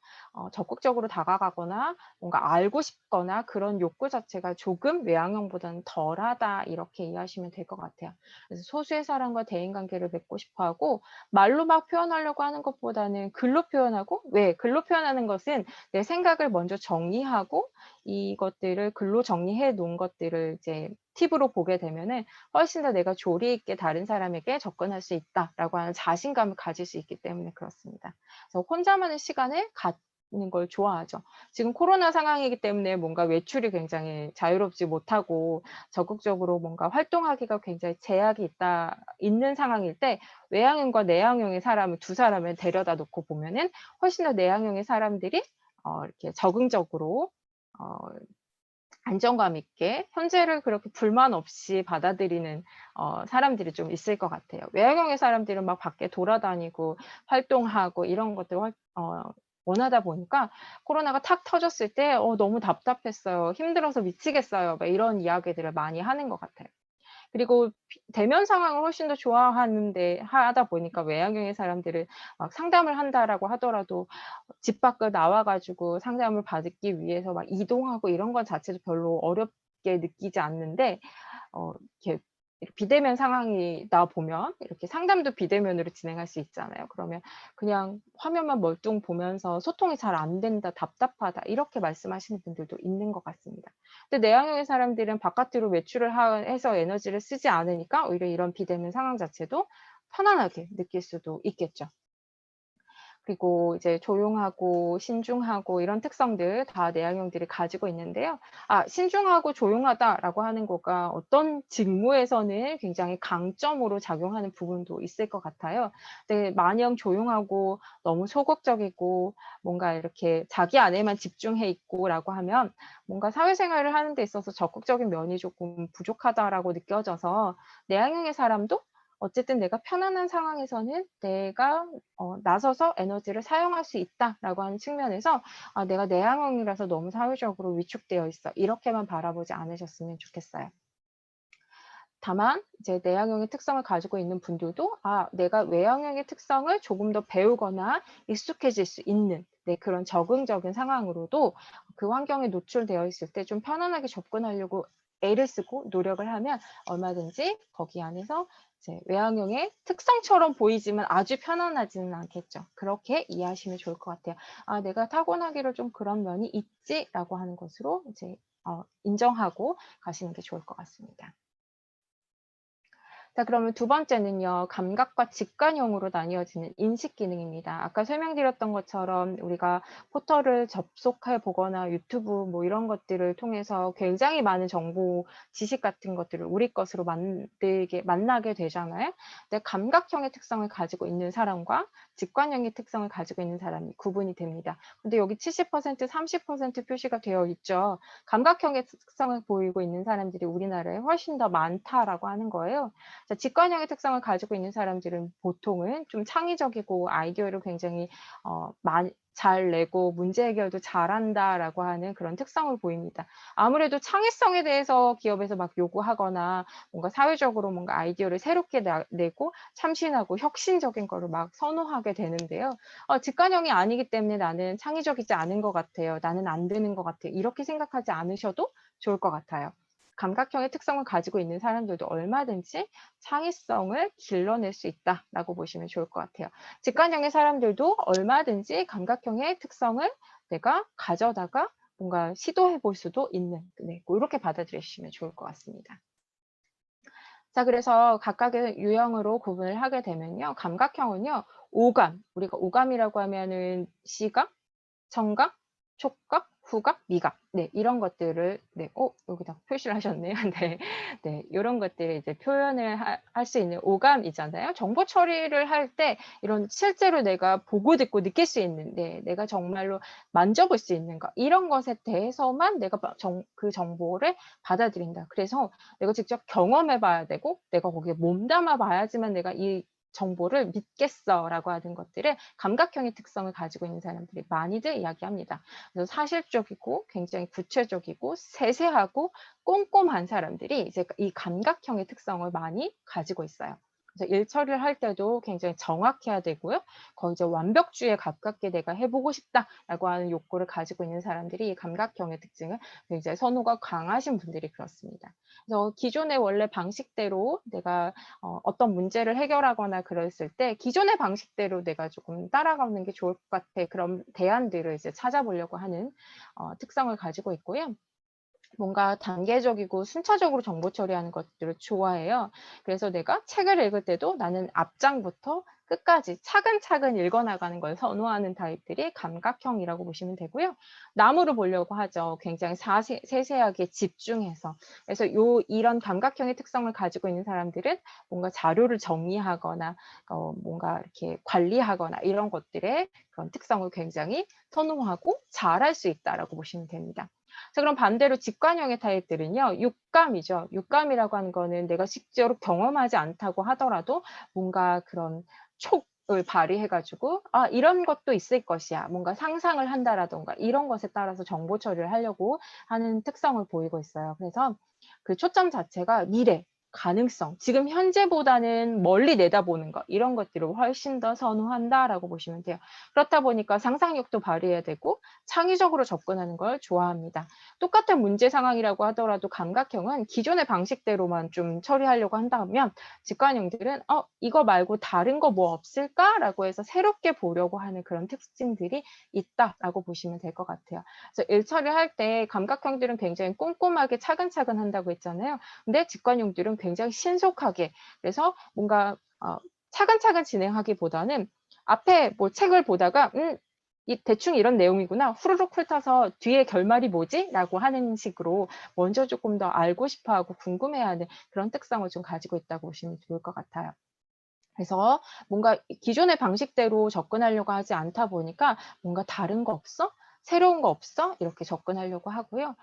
적극적으로 다가가거나 뭔가 알고 싶거나 그런 욕구 자체가 조금 외향형보다는 덜하다 이렇게 이해하시면 될 것 같아요. 그래서 소수의 사람과 대인관계를 맺고 싶어하고 말로 막 표현하려고 하는 것보다는 글로 표현하고 왜 글로 표현하는 것은 내 생각을 먼저 정리하고 이것들을 글로 정리해 놓은 것들을 이제 팁으로 보게 되면은 훨씬 더 내가 조리 있게 다른 사람에게 접근할 수 있다라고 하는 자신감을 가질 수 있기 때문에 그렇습니다. 그래서 혼자만의 시간을 갖는 걸 좋아하죠. 지금 코로나 상황이기 때문에 뭔가 외출이 굉장히 자유롭지 못하고 적극적으로 뭔가 활동하기가 굉장히 제약이 있는 상황일 때 외향형과 내향형의 사람을 두 사람을 데려다 놓고 보면은 훨씬 더 내향형의 사람들이 이렇게 적응적으로 안정감 있게 현재를 그렇게 불만 없이 받아들이는 사람들이 좀 있을 것 같아요. 외향형의 사람들은 막 밖에 돌아다니고 활동하고 이런 것들을 원하다 보니까 코로나가 탁 터졌을 때 너무 답답했어요. 힘들어서 미치겠어요. 막 이런 이야기들을 많이 하는 것 같아요. 그리고 대면 상황을 훨씬 더 좋아하는데 하다 보니까 외향형의 사람들은 막 상담을 한다라고 하더라도 집 밖을 나와 가지고 상담을 받기 위해서 막 이동하고 이런 것 자체도 별로 어렵게 느끼지 않는데 이렇게 비대면 상황이다 보면 이렇게 상담도 비대면으로 진행할 수 있잖아요. 그러면 그냥 화면만 멀뚱 보면서 소통이 잘 안 된다, 답답하다 이렇게 말씀하시는 분들도 있는 것 같습니다. 근데 내향형의 사람들은 바깥으로 외출을 해서 에너지를 쓰지 않으니까 오히려 이런 비대면 상황 자체도 편안하게 느낄 수도 있겠죠. 그리고 이제 조용하고 신중하고 이런 특성들 다 내향형들이 가지고 있는데요. 신중하고 조용하다라고 하는 거가 어떤 직무에서는 굉장히 강점으로 작용하는 부분도 있을 것 같아요. 근데 마냥 조용하고 너무 소극적이고 뭔가 이렇게 자기 안에만 집중해 있고라고 하면 뭔가 사회생활을 하는 데 있어서 적극적인 면이 조금 부족하다라고 느껴져서 내향형의 사람도 어쨌든 내가 편안한 상황에서는 내가 나서서 에너지를 사용할 수 있다라고 하는 측면에서 내가 내향형이라서 너무 사회적으로 위축되어 있어. 이렇게만 바라보지 않으셨으면 좋겠어요. 다만 이제 내향형의 특성을 가지고 있는 분들도 내가 외향형의 특성을 조금 더 배우거나 익숙해질 수 있는 그런 적응적인 상황으로도 그 환경에 노출되어 있을 때 좀 편안하게 접근하려고 애를 쓰고 노력을 하면 얼마든지 거기 안에서 이제 외향형의 특성처럼 보이지만 아주 편안하지는 않겠죠. 그렇게 이해하시면 좋을 것 같아요. 내가 타고나기로 좀 그런 면이 있지라고 하는 것으로 이제 인정하고 가시는 게 좋을 것 같습니다. 자, 그러면 두 번째는요, 감각과 직관형으로 나뉘어지는 인식 기능입니다. 아까 설명드렸던 것처럼 우리가 포털을 접속해 보거나 유튜브 뭐 이런 것들을 통해서 굉장히 많은 정보, 지식 같은 것들을 우리 것으로 만나게 되잖아요. 근데 감각형의 특성을 가지고 있는 사람과 직관형의 특성을 가지고 있는 사람이 구분이 됩니다. 근데 여기 70%, 30% 표시가 되어 있죠. 감각형의 특성을 보이고 있는 사람들이 우리나라에 훨씬 더 많다라고 하는 거예요. 자, 직관형의 특성을 가지고 있는 사람들은 보통은 좀 창의적이고 아이디어를 굉장히 잘 내고 문제 해결도 잘한다라고 하는 그런 특성을 보입니다. 아무래도 창의성에 대해서 기업에서 막 요구하거나 뭔가 사회적으로 뭔가 아이디어를 새롭게 내고 참신하고 혁신적인 거를 막 선호하게 되는데요. 직관형이 아니기 때문에 나는 창의적이지 않은 것 같아요. 나는 안 되는 것 같아요. 이렇게 생각하지 않으셔도 좋을 것 같아요. 감각형의 특성을 가지고 있는 사람들도 얼마든지 창의성을 길러낼 수 있다라고 보시면 좋을 것 같아요. 직관형의 사람들도 얼마든지 감각형의 특성을 내가 가져다가 뭔가 시도해 볼 수도 있는, 이렇게 받아들이시면 좋을 것 같습니다. 자, 그래서 각각의 유형으로 구분을 하게 되면요. 감각형은요, 오감, 우리가 오감이라고 하면은 시각, 청각, 촉각, 후각, 미각. 이런 것들을, 여기다 표시를 하셨네요. 이런 것들을 이제 표현을 할 수 있는 오감이잖아요. 정보 처리를 할 때 이런 실제로 내가 보고 듣고 느낄 수 있는, 내가 정말로 만져볼 수 있는 것, 이런 것에 대해서만 내가 그 정보를 받아들인다. 그래서 내가 직접 경험해 봐야 되고, 내가 거기에 몸담아 봐야지만 내가 이 정보를 믿겠어라고 하는 것들을 감각형의 특성을 가지고 있는 사람들이 많이들 이야기합니다. 그래서 사실적이고 굉장히 구체적이고 세세하고 꼼꼼한 사람들이 이제 이 감각형의 특성을 많이 가지고 있어요. 그래서 일 처리를 할 때도 굉장히 정확해야 되고요. 거의 이제 완벽주의에 가깝게 내가 해보고 싶다라고 하는 욕구를 가지고 있는 사람들이 이 감각형의 특징을 굉장히 선호가 강하신 분들이 그렇습니다. 그래서 기존의 원래 방식대로 내가 어떤 문제를 해결하거나 그랬을 때 기존의 방식대로 내가 조금 따라가는 게 좋을 것 같아. 그런 대안들을 이제 찾아보려고 하는 특성을 가지고 있고요. 뭔가 단계적이고 순차적으로 정보 처리하는 것들을 좋아해요. 그래서 내가 책을 읽을 때도 나는 앞장부터 끝까지 차근차근 읽어나가는 걸 선호하는 타입들이 감각형이라고 보시면 되고요. 나무를 보려고 하죠. 굉장히 세세하게 집중해서. 그래서 이런 감각형의 특성을 가지고 있는 사람들은 뭔가 자료를 정리하거나 뭔가 이렇게 관리하거나 이런 것들의 그런 특성을 굉장히 선호하고 잘할 수 있다라고 보시면 됩니다. 자, 그럼 반대로 직관형의 타입들은요, 육감이죠. 육감이라고 하는 거는 내가 직접 경험하지 않다고 하더라도 뭔가 그런 촉을 발휘해가지고, 이런 것도 있을 것이야. 뭔가 상상을 한다라던가 이런 것에 따라서 정보 처리를 하려고 하는 특성을 보이고 있어요. 그래서 그 초점 자체가 미래, 가능성, 지금 현재보다는 멀리 내다보는 것, 이런 것들을 훨씬 더 선호한다라고 보시면 돼요. 그렇다 보니까 상상력도 발휘해야 되고 창의적으로 접근하는 걸 좋아합니다. 똑같은 문제 상황이라고 하더라도 감각형은 기존의 방식대로만 좀 처리하려고 한다면 직관형들은 이거 말고 다른 거 뭐 없을까라고 해서 새롭게 보려고 하는 그런 특징들이 있다라고 보시면 될 것 같아요. 그래서 일 처리할 때 감각형들은 굉장히 꼼꼼하게 차근차근 한다고 했잖아요. 근데 직관형들은 굉장히 신속하게, 그래서 뭔가 차근차근 진행하기보다는 앞에 뭐 책을 보다가 이 대충 이런 내용이구나. 후루룩 훑어서 뒤에 결말이 뭐지? 라고 하는 식으로 먼저 조금 더 알고 싶어하고 궁금해하는 그런 특성을 좀 가지고 있다고 보시면 좋을 것 같아요. 그래서 뭔가 기존의 방식대로 접근하려고 하지 않다 보니까 뭔가 다른 거 없어? 새로운 거 없어? 이렇게 접근하려고 하고요.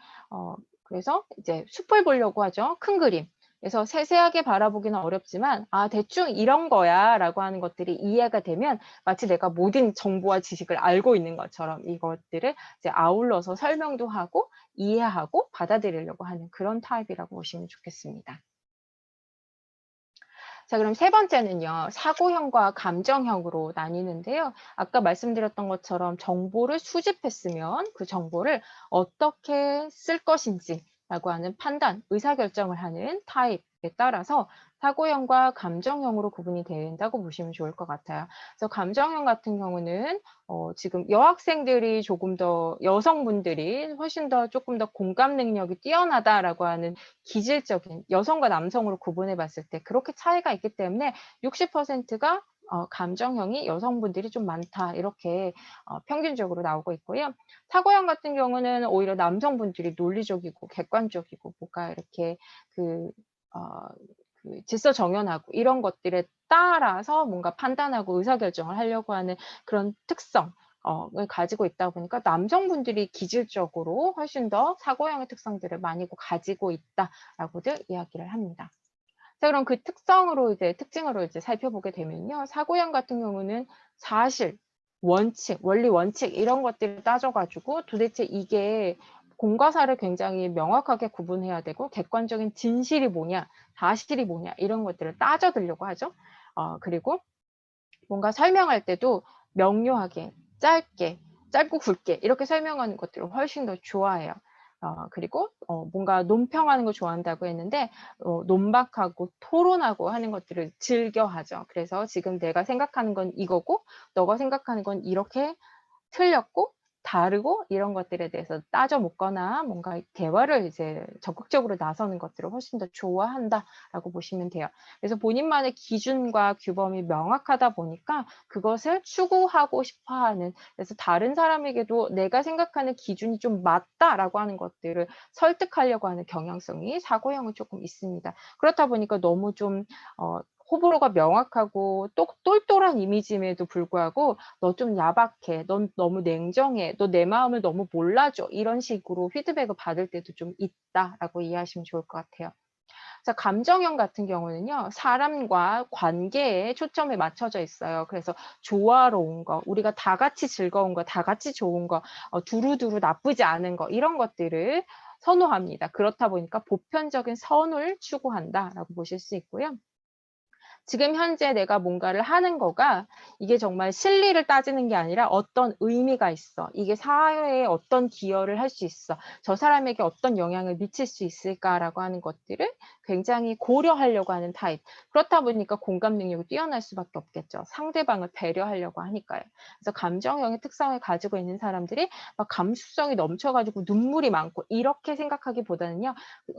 그래서 이제 숲을 보려고 하죠. 큰 그림. 그래서 세세하게 바라보기는 어렵지만 아 대충 이런 거야 라고 하는 것들이 이해가 되면 마치 내가 모든 정보와 지식을 알고 있는 것처럼 이것들을 이제 아울러서 설명도 하고 이해하고 받아들이려고 하는 그런 타입이라고 보시면 좋겠습니다. 자, 그럼 세 번째는요, 사고형과 감정형으로 나뉘는데요. 아까 말씀드렸던 것처럼 정보를 수집했으면 그 정보를 어떻게 쓸 것인지라고 하는 판단, 의사결정을 하는 타입에 따라서 사고형과 감정형으로 구분이 된다고 보시면 좋을 것 같아요. 그래서 감정형 같은 경우는 지금 여학생들이 조금 더 여성분들이 훨씬 더 조금 더 공감 능력이 뛰어나다라고 하는 기질적인 여성과 남성으로 구분해 봤을 때 그렇게 차이가 있기 때문에 60%가 감정형이 여성분들이 좀 많다 이렇게 평균적으로 나오고 있고요. 사고형 같은 경우는 오히려 남성분들이 논리적이고 객관적이고 뭔가 이렇게 그 질서 정연하고 이런 것들에 따라서 뭔가 판단하고 의사결정을 하려고 하는 그런 특성 을 가지고 있다 보니까 남성분들이 기질적으로 훨씬 더 사고형의 특성들을 많이 가지고 있다라고들 이야기를 합니다. 자, 그럼 그 특징으로 이제 살펴보게 되면요. 사고형 같은 경우는 사실, 원칙, 원리 원칙 이런 것들을 따져가지고 도대체 이게 공과 사를 굉장히 명확하게 구분해야 되고 객관적인 진실이 뭐냐, 사실이 뭐냐 이런 것들을 따져들려고 하죠. 그리고 뭔가 설명할 때도 명료하게, 짧고 굵게 이렇게 설명하는 것들을 훨씬 더 좋아해요. 그리고 뭔가 논평하는 걸 좋아한다고 했는데 논박하고 토론하고 하는 것들을 즐겨하죠. 그래서 지금 내가 생각하는 건 이거고 너가 생각하는 건 이렇게 틀렸고 다르고 이런 것들에 대해서 따져 묻거나 뭔가 대화를 이제 적극적으로 나서는 것들을 훨씬 더 좋아한다라고 보시면 돼요. 그래서 본인만의 기준과 규범이 명확하다 보니까 그것을 추구하고 싶어하는 그래서 다른 사람에게도 내가 생각하는 기준이 좀 맞다라고 하는 것들을 설득하려고 하는 경향성이 사고형은 조금 있습니다. 그렇다 보니까 너무 좀 호불호가 명확하고 똘똘한 이미지임에도 불구하고 너 좀 야박해, 넌 너무 냉정해, 너 내 마음을 너무 몰라줘 이런 식으로 피드백을 받을 때도 좀 있다라고 이해하시면 좋을 것 같아요. 자, 감정형 같은 경우는요, 사람과 관계에 초점이 맞춰져 있어요. 그래서 조화로운 거, 우리가 다 같이 즐거운 거, 다 같이 좋은 거, 두루두루 나쁘지 않은 거 이런 것들을 선호합니다. 그렇다 보니까 보편적인 선을 추구한다라고 보실 수 있고요. 지금 현재 내가 뭔가를 하는 거가 이게 정말 실리를 따지는 게 아니라 어떤 의미가 있어. 이게 사회에 어떤 기여를 할 수 있어. 저 사람에게 어떤 영향을 미칠 수 있을까라고 하는 것들을 굉장히 고려하려고 하는 타입. 그렇다 보니까 공감 능력이 뛰어날 수밖에 없겠죠. 상대방을 배려하려고 하니까요. 그래서 감정형의 특성을 가지고 있는 사람들이 막 감수성이 넘쳐가지고 눈물이 많고 이렇게 생각하기보다는요.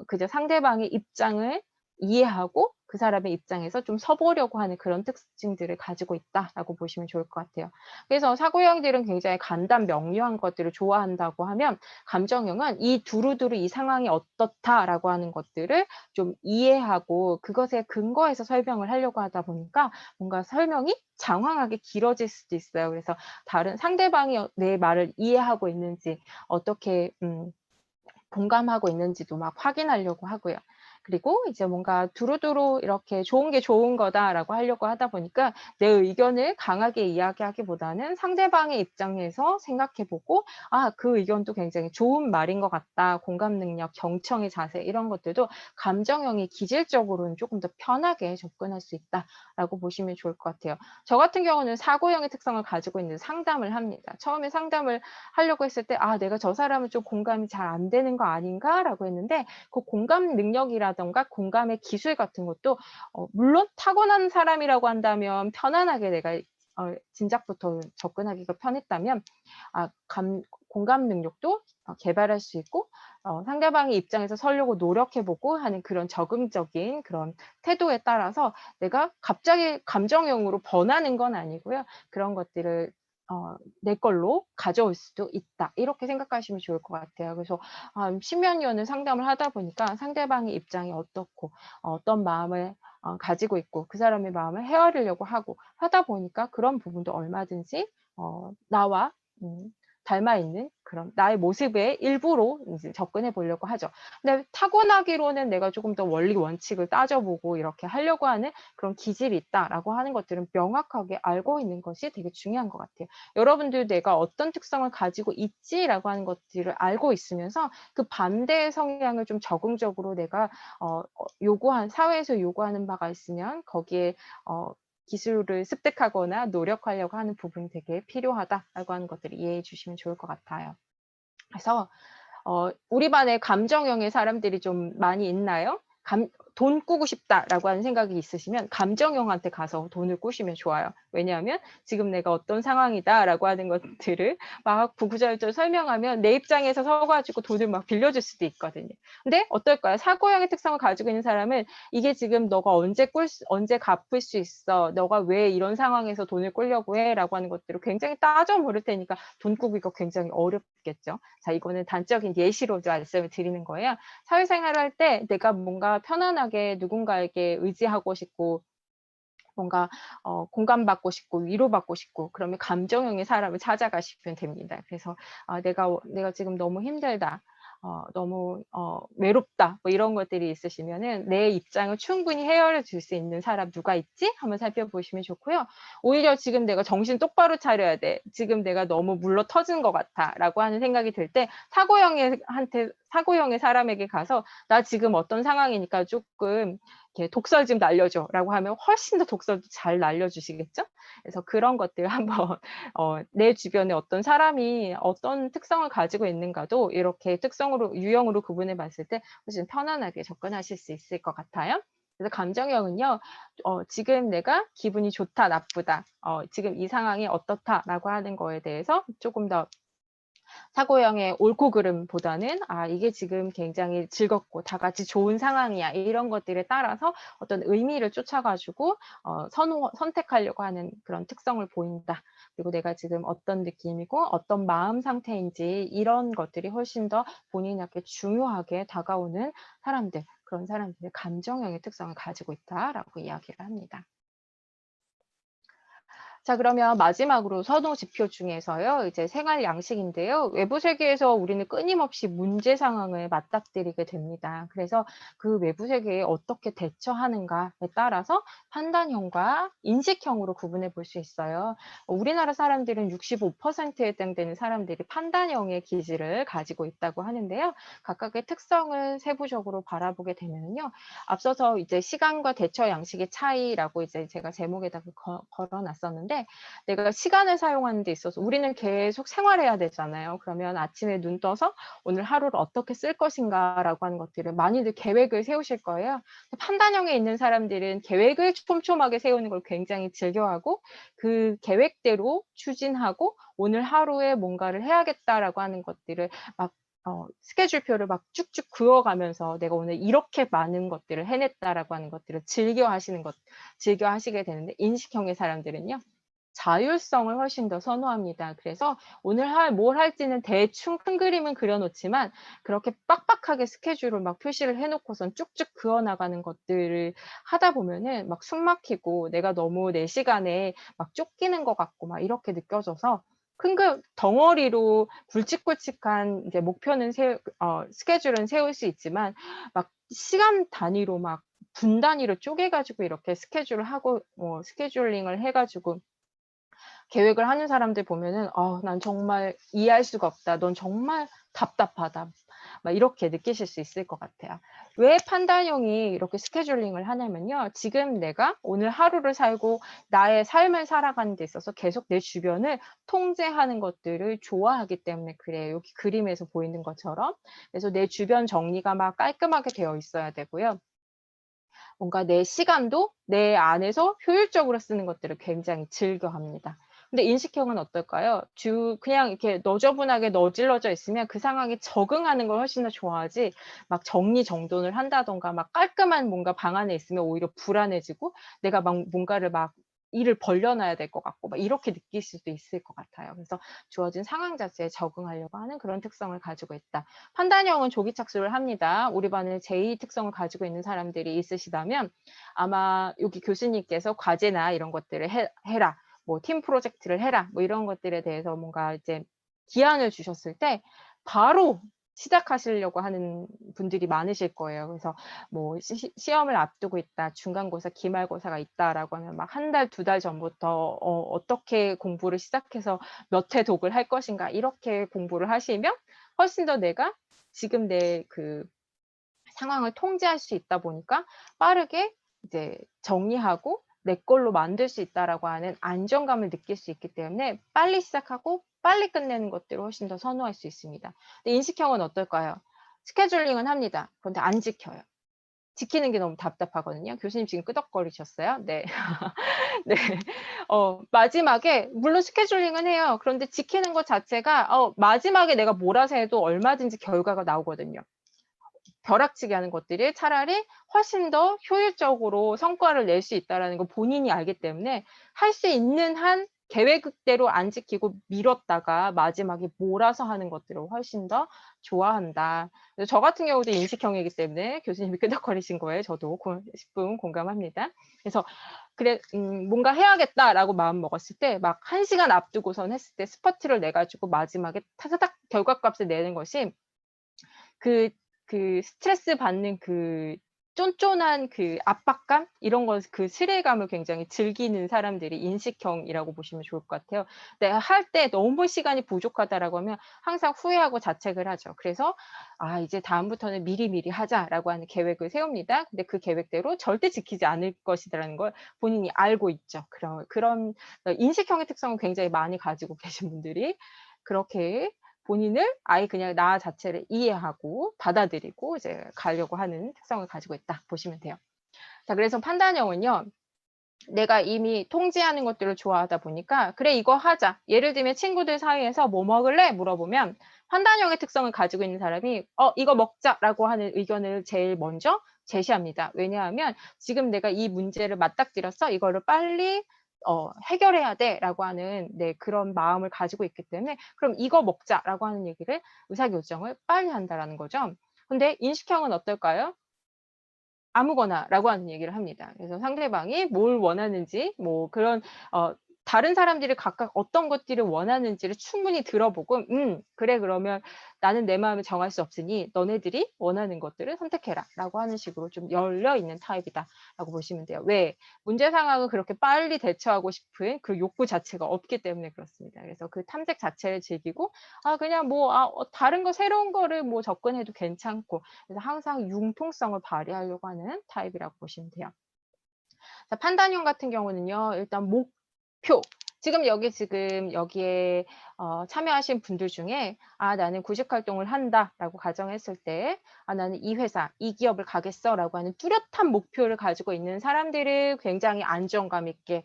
그저 상대방의 입장을 이해하고 그 사람의 입장에서 좀 서보려고 하는 그런 특징들을 가지고 있다라고 보시면 좋을 것 같아요. 그래서 사고형들은 굉장히 간단 명료한 것들을 좋아한다고 하면 감정형은 이 두루두루 이 상황이 어떻다라고 하는 것들을 좀 이해하고 그것에 근거해서 설명을 하려고 하다 보니까 뭔가 설명이 장황하게 길어질 수도 있어요. 그래서 다른 상대방이 내 말을 이해하고 있는지 어떻게 공감하고 있는지도 막 확인하려고 하고요. 그리고 이제 뭔가 두루두루 이렇게 좋은 게 좋은 거다라고 하려고 하다 보니까 내 의견을 강하게 이야기하기보다는 상대방의 입장에서 생각해보고 그 의견도 굉장히 좋은 말인 것 같다. 공감 능력, 경청의 자세 이런 것들도 감정형이 기질적으로는 조금 더 편하게 접근할 수 있다라고 보시면 좋을 것 같아요. 저 같은 경우는 사고형의 특성을 가지고 있는 상담을 합니다. 처음에 상담을 하려고 했을 때 내가 저 사람은 좀 공감이 잘 안 되는 거 아닌가라고 했는데 그 공감 능력이라던가 공감의 기술 같은 것도 물론 타고난 사람이라고 한다면 편안하게 내가 진작부터 접근하기가 편했다면 공감 능력도 개발할 수 있고 상대방의 입장에서 서려고 노력해보고 하는 그런 적응적인 그런 태도에 따라서 내가 갑자기 감정형으로 번하는 건 아니고요. 그런 것들을 내 걸로 가져올 수도 있다. 이렇게 생각하시면 좋을 것 같아요. 그래서 십몇 년을 상담을 하다 보니까 상대방의 입장이 어떻고 어떤 마음을 가지고 있고 그 사람의 마음을 헤아리려고 하고 하다 보니까 그런 부분도 얼마든지 나와 닮아 있는 그런 나의 모습의 일부로 이제 접근해 보려고 하죠. 근데 타고나기로는 내가 조금 더 원리 원칙을 따져보고 이렇게 하려고 하는 그런 기질이 있다라고 하는 것들은 명확하게 알고 있는 것이 되게 중요한 것 같아요. 여러분들 내가 어떤 특성을 가지고 있지라고 하는 것들을 알고 있으면서 그 반대의 성향을 좀 적응적으로 내가 사회에서 요구하는 바가 있으면 거기에 기술을 습득하거나 노력하려고 하는 부분이 되게 필요하다라고 하는 것들을 이해해 주시면 좋을 것 같아요. 그래서 우리 반에 감정형의 사람들이 좀 많이 있나요? 돈 꾸고 싶다라고 하는 생각이 있으시면 감정형한테 가서 돈을 꾸시면 좋아요. 왜냐하면 지금 내가 어떤 상황이다라고 하는 것들을 막 구구절절 설명하면 내 입장에서 서가지고 돈을 막 빌려줄 수도 있거든요. 근데 어떨까요? 사고형의 특성을 가지고 있는 사람은 이게 지금 너가 언제 갚을 수 있어? 너가 왜 이런 상황에서 돈을 꾸려고 해? 라고 하는 것들을 굉장히 따져 물을 테니까 돈 꾸기가 굉장히 어렵겠죠. 자, 이거는 단적인 예시로 말씀을 드리는 거예요. 사회생활을 할 때 내가 뭔가 편안하게 누군가에게 의지하고 싶고 뭔가 공감받고 싶고 위로받고 싶고 그러면 감정형의 사람을 찾아가시면 됩니다. 그래서 내가 지금 너무 힘들다. 너무 외롭다. 뭐 이런 것들이 있으시면은 내 입장을 충분히 헤아려 줄 수 있는 사람 누가 있지? 한번 살펴보시면 좋고요. 오히려 지금 내가 정신 똑바로 차려야 돼. 지금 내가 너무 물러 터진 것 같아. 라고 하는 생각이 들 때 사고형의 사람에게 가서 나 지금 어떤 상황이니까 조금 이렇게 독설 좀 날려줘 라고 하면 훨씬 더 독설도 잘 날려주시겠죠? 그래서 그런 것들 한번 내 주변에 어떤 사람이 어떤 특성을 가지고 있는가도 이렇게 유형으로 구분해 봤을 때 훨씬 편안하게 접근하실 수 있을 것 같아요. 그래서 감정형은요, 지금 내가 기분이 좋다, 나쁘다, 지금 이 상황이 어떻다라고 하는 거에 대해서 조금 더 사고형의 옳고 그름보다는 이게 지금 굉장히 즐겁고 다 같이 좋은 상황이야. 이런 것들에 따라서 어떤 의미를 쫓아가지고 선택하려고 하는 그런 특성을 보인다. 그리고 내가 지금 어떤 느낌이고 어떤 마음 상태인지 이런 것들이 훨씬 더 본인에게 중요하게 다가오는 사람들, 그런 사람들의 감정형의 특성을 가지고 있다라고 이야기를 합니다. 자, 그러면 마지막으로 선호 지표 중에서요, 이제 생활 양식인데요. 외부 세계에서 우리는 끊임없이 문제 상황을 맞닥뜨리게 됩니다. 그래서 그 외부 세계에 어떻게 대처하는가에 따라서 판단형과 인식형으로 구분해 볼 수 있어요. 우리나라 사람들은 65%에 해당되는 사람들이 판단형의 기질을 가지고 있다고 하는데요. 각각의 특성을 세부적으로 바라보게 되면요. 앞서서 이제 시간과 대처 양식의 차이라고 이제 제가 제목에다가 걸어놨었는데, 내가 시간을 사용하는 데 있어서 우리는 계속 생활해야 되잖아요. 그러면 아침에 눈 떠서 오늘 하루를 어떻게 쓸 것인가라고 하는 것들을 많이들 계획을 세우실 거예요. 판단형에 있는 사람들은 계획을 촘촘하게 세우는 걸 굉장히 즐겨하고 그 계획대로 추진하고 오늘 하루에 뭔가를 해야겠다라고 하는 것들을 막 스케줄표를 막 쭉쭉 그어가면서 내가 오늘 이렇게 많은 것들을 해냈다라고 하는 것들을 즐겨 하시게 되는데, 인식형의 사람들은요, 자율성을 훨씬 더 선호합니다. 그래서 오늘 뭘 할지는 대충 큰 그림은 그려놓지만 그렇게 빡빡하게 스케줄을 막 표시를 해놓고선 쭉쭉 그어나가는 것들을 하다 보면은 막 숨 막히고 내가 너무 내 시간에 막 쫓기는 것 같고 막 이렇게 느껴져서 덩어리로 굵직굵직한 이제 스케줄은 세울 수 있지만 막 시간 단위로 막 분 단위로 쪼개가지고 이렇게 스케줄을 하고 스케줄링을 해가지고 계획을 하는 사람들 보면은 난 정말 이해할 수가 없다. 넌 정말 답답하다. 막 이렇게 느끼실 수 있을 것 같아요. 왜 판단형이 이렇게 스케줄링을 하냐면요. 지금 내가 오늘 하루를 살고 나의 삶을 살아가는 데 있어서 계속 내 주변을 통제하는 것들을 좋아하기 때문에 그래요. 여기 그림에서 보이는 것처럼. 그래서 내 주변 정리가 막 깔끔하게 되어 있어야 되고요. 뭔가 내 시간도 내 안에서 효율적으로 쓰는 것들을 굉장히 즐겨합니다. 근데 인식형은 어떨까요? 그냥 이렇게 너저분하게 너질러져 있으면 그 상황에 적응하는 걸 훨씬 더 좋아하지 막 정리정돈을 한다든가 막 깔끔한 뭔가 방 안에 있으면 오히려 불안해지고 내가 막 뭔가를 막 일을 벌려놔야 될 것 같고 막 이렇게 느낄 수도 있을 것 같아요. 그래서 주어진 상황 자체에 적응하려고 하는 그런 특성을 가지고 있다. 판단형은 조기착수를 합니다. 우리 반에 제2 특성을 가지고 있는 사람들이 있으시다면 아마 여기 교수님께서 과제나 이런 것들을 해라. 뭐 팀 프로젝트를 해라. 뭐 이런 것들에 대해서 뭔가 이제 기한을 주셨을 때 바로 시작하시려고 하는 분들이 많으실 거예요. 그래서 뭐 시험을 앞두고 있다, 중간고사, 기말고사가 있다라고 하면 막 한 달, 두 달 전부터 어떻게 공부를 시작해서 몇 회 독을 할 것인가 이렇게 공부를 하시면 훨씬 더 내가 지금 내 그 상황을 통제할 수 있다 보니까 빠르게 이제 정리하고 내 걸로 만들 수 있다라고 하는 안정감을 느낄 수 있기 때문에 빨리 시작하고 빨리 끝내는 것들을 훨씬 더 선호할 수 있습니다. 근데 인식형은 어떨까요? 스케줄링은 합니다. 그런데 안 지켜요. 지키는 게 너무 답답하거든요. 교수님 지금 끄덕거리셨어요? 네. 네. 마지막에 물론 스케줄링은 해요. 그런데 지키는 것 자체가 마지막에 내가 몰아서 해도 얼마든지 결과가 나오거든요. 벼락치기 하는 것들이 차라리 훨씬 더 효율적으로 성과를 낼 수 있다라는 걸 본인이 알기 때문에 할 수 있는 한 계획대로 안 지키고 미뤘다가 마지막에 몰아서 하는 것들을 훨씬 더 좋아한다. 그래서 저 같은 경우도 인식형이기 때문에 교수님이 끄덕거리신 거에 저도 10분 공감합니다. 그래서 그래 뭔가 해야겠다라고 마음 먹었을 때 막 1시간 앞두고선 했을 때 스퍼트를 내 가지고 마지막에 타다닥 결과값을 내는 것이 그 스트레스 받는 그 쫀쫀한 그 압박감 이런 거 그 스릴감을 굉장히 즐기는 사람들이 인식형이라고 보시면 좋을 것 같아요. 내가 할 때 너무 시간이 부족하다라고 하면 항상 후회하고 자책을 하죠. 그래서 '아 이제 다음부터는 미리미리 하자.'라고 하는 계획을 세웁니다. 근데 그 계획대로 절대 지키지 않을 것이라는 걸 본인이 알고 있죠. 그런 인식형의 특성을 굉장히 많이 가지고 계신 분들이 그렇게 본인을 아예 그냥 나 자체를 이해하고 받아들이고 이제 가려고 하는 특성을 가지고 있다 보시면 돼요. 자, 그래서 판단형은요. 내가 이미 통제하는 것들을 좋아하다 보니까 그래 이거 하자. 예를 들면 친구들 사이에서 뭐 먹을래? 물어보면 판단형의 특성을 가지고 있는 사람이 이거 먹자라고 하는 의견을 제일 먼저 제시합니다. 왜냐하면 지금 내가 이 문제를 맞닥뜨렸어. 이거를 빨리 해결해야 돼라고 하는 그런 마음을 가지고 있기 때문에 그럼 이거 먹자라고 하는 얘기를 의사결정을 빨리 한다라는 거죠. 근데 인식형은 어떨까요? 아무거나라고 하는 얘기를 합니다. 그래서 상대방이 뭘 원하는지 뭐 그런 다른 사람들이 각각 어떤 것들을 원하는지를 충분히 들어보고 그래 그러면 나는 내 마음을 정할 수 없으니 너네들이 원하는 것들을 선택해라라고 하는 식으로 좀 열려 있는 타입이다라고 보시면 돼요. 왜? 문제 상황을 그렇게 빨리 대처하고 싶은 그 욕구 자체가 없기 때문에 그렇습니다. 그래서 그 탐색 자체를 즐기고 그냥 뭐 다른 거 새로운 거를 뭐 접근해도 괜찮고 그래서 항상 융통성을 발휘하려고 하는 타입이라고 보시면 돼요. 자, 판단형 같은 경우는요. 일단 목표. 지금 여기에 참여하신 분들 중에 나는 구직 활동을 한다라고 가정했을 때 나는 이 회사, 이 기업을 가겠어라고 하는 뚜렷한 목표를 가지고 있는 사람들을 굉장히 안정감 있게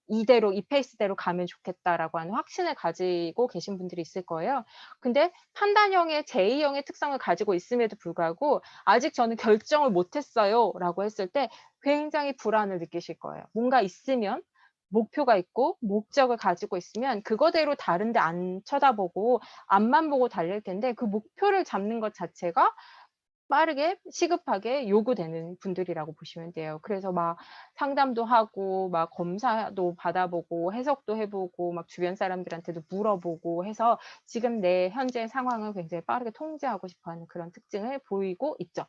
이대로 이 페이스대로 가면 좋겠다라고 하는 확신을 가지고 계신 분들이 있을 거예요. 근데 판단형의 제2형의 특성을 가지고 있음에도 불구하고 아직 저는 결정을 못 했어요라고 했을 때 굉장히 불안을 느끼실 거예요. 뭔가 있으면 목표가 있고 목적을 가지고 있으면 그거대로 다른 데 안 쳐다보고 앞만 보고 달릴 텐데 그 목표를 잡는 것 자체가 빠르게 시급하게 요구되는 분들이라고 보시면 돼요. 그래서 막 상담도 하고 막 검사도 받아보고 해석도 해 보고 막 주변 사람들한테도 물어보고 해서 지금 내 현재 상황을 굉장히 빠르게 통제하고 싶어 하는 그런 특징을 보이고 있죠.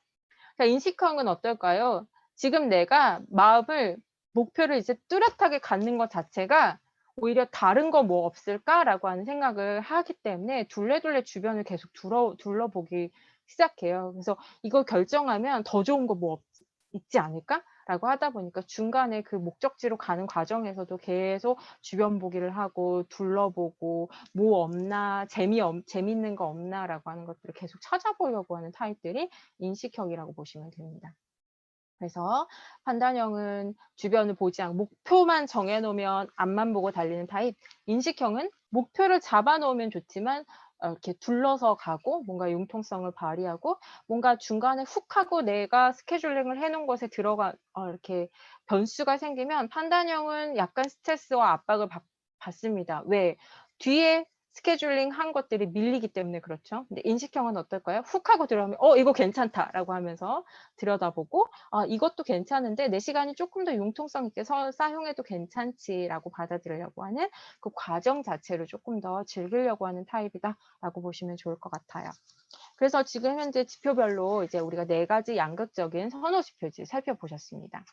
자, 인식형은 어떨까요? 지금 내가 마음을 목표를 이제 뚜렷하게 갖는 것 자체가 오히려 '다른 거 뭐 없을까?'라고 하는 생각을 하기 때문에 둘레둘레 주변을 계속 둘러보기 시작해요. 그래서 '이걸 결정하면 더 좋은 거 뭐 있지 않을까?'라고 하다 보니까 중간에 그 목적지로 가는 과정에서도 계속 주변 보기를 하고 둘러보고 '뭐 없나? 재미있는 거 없나?'라고 하는 것들을 계속 찾아보려고 하는 타입들이 인식형이라고 보시면 됩니다. 그래서 판단형은 주변을 보지 않고 목표만 정해놓으면 앞만 보고 달리는 타입, 인식형은 목표를 잡아놓으면 좋지만 이렇게 둘러서 가고 뭔가 융통성을 발휘하고 뭔가 중간에 훅 하고 내가 스케줄링을 해놓은 것에 들어가 이렇게 변수가 생기면 판단형은 약간 스트레스와 압박을 받습니다. 왜? 뒤에 스케줄링 한 것들이 밀리기 때문에 그렇죠. 근데 인식형은 어떨까요? 훅 하고 들어가면 이거 괜찮다라고 하면서 들여다보고 이것도 괜찮은데 내 시간이 조금 더 융통성 있게 사용해도 괜찮지라고 받아들이려고 하는 그 과정 자체를 조금 더 즐기려고 하는 타입이다라고 보시면 좋을 것 같아요. 그래서 지금 현재 지표별로 이제 우리가 4가지 양극적인 선호 지표를 살펴보셨습니다.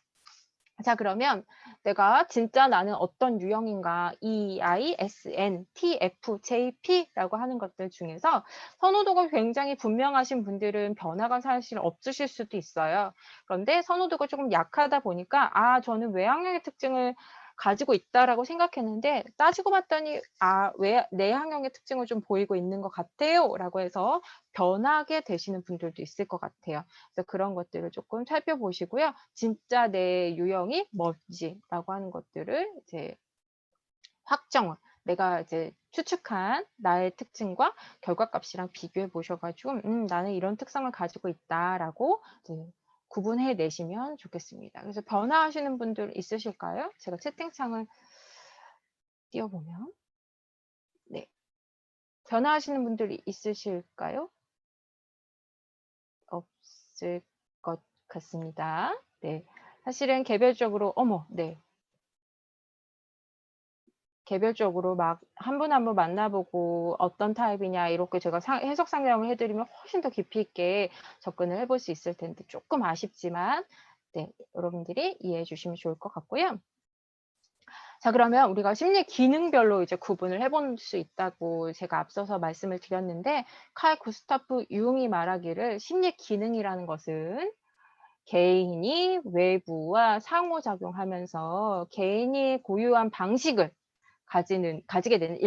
자, 그러면 내가 진짜 나는 어떤 유형인가 EI, SN, TF, JP라고 하는 것들 중에서 선호도가 굉장히 분명하신 분들은 변화가 사실 없으실 수도 있어요. 그런데 선호도가 조금 약하다 보니까 저는 외향형의 특징을 가지고 있다라고 생각했는데 따지고 봤더니 왜 내향형의 특징을 좀 보이고 있는 것 같아요 라고 해서 변하게 되시는 분들도 있을 것 같아요. 그래서 그런 것들을 조금 살펴보시고요. 진짜 내 유형이 뭔지라고 하는 것들을 이제 확정을 내가 이제 추측한 나의 특징과 결과값이랑 비교해 보셔가지고 나는 이런 특성을 가지고 있다라고 이제 구분해 내시면 좋겠습니다. 그래서 변화하시는 분들 있으실까요? 제가 채팅창을 띄워보면 네, 변화하시는 분들이 있으실까요? 없을 것 같습니다. 네, 사실은 개별적으로 네. 개별적으로 막 한 분 한 분 만나보고 어떤 타입이냐 이렇게 제가 해석 상담을 해드리면 훨씬 더 깊이 있게 접근을 해볼 수 있을 텐데 조금 아쉽지만 네, 여러분들이 이해해 주시면 좋을 것 같고요. 자, 그러면 우리가 심리 기능별로 이제 구분을 해볼 수 있다고 제가 앞서서 말씀을 드렸는데 칼 구스타프 융이 말하기를 심리 기능이라는 것은 개인이 외부와 상호작용하면서 개인이 고유한 방식을 가지게 되는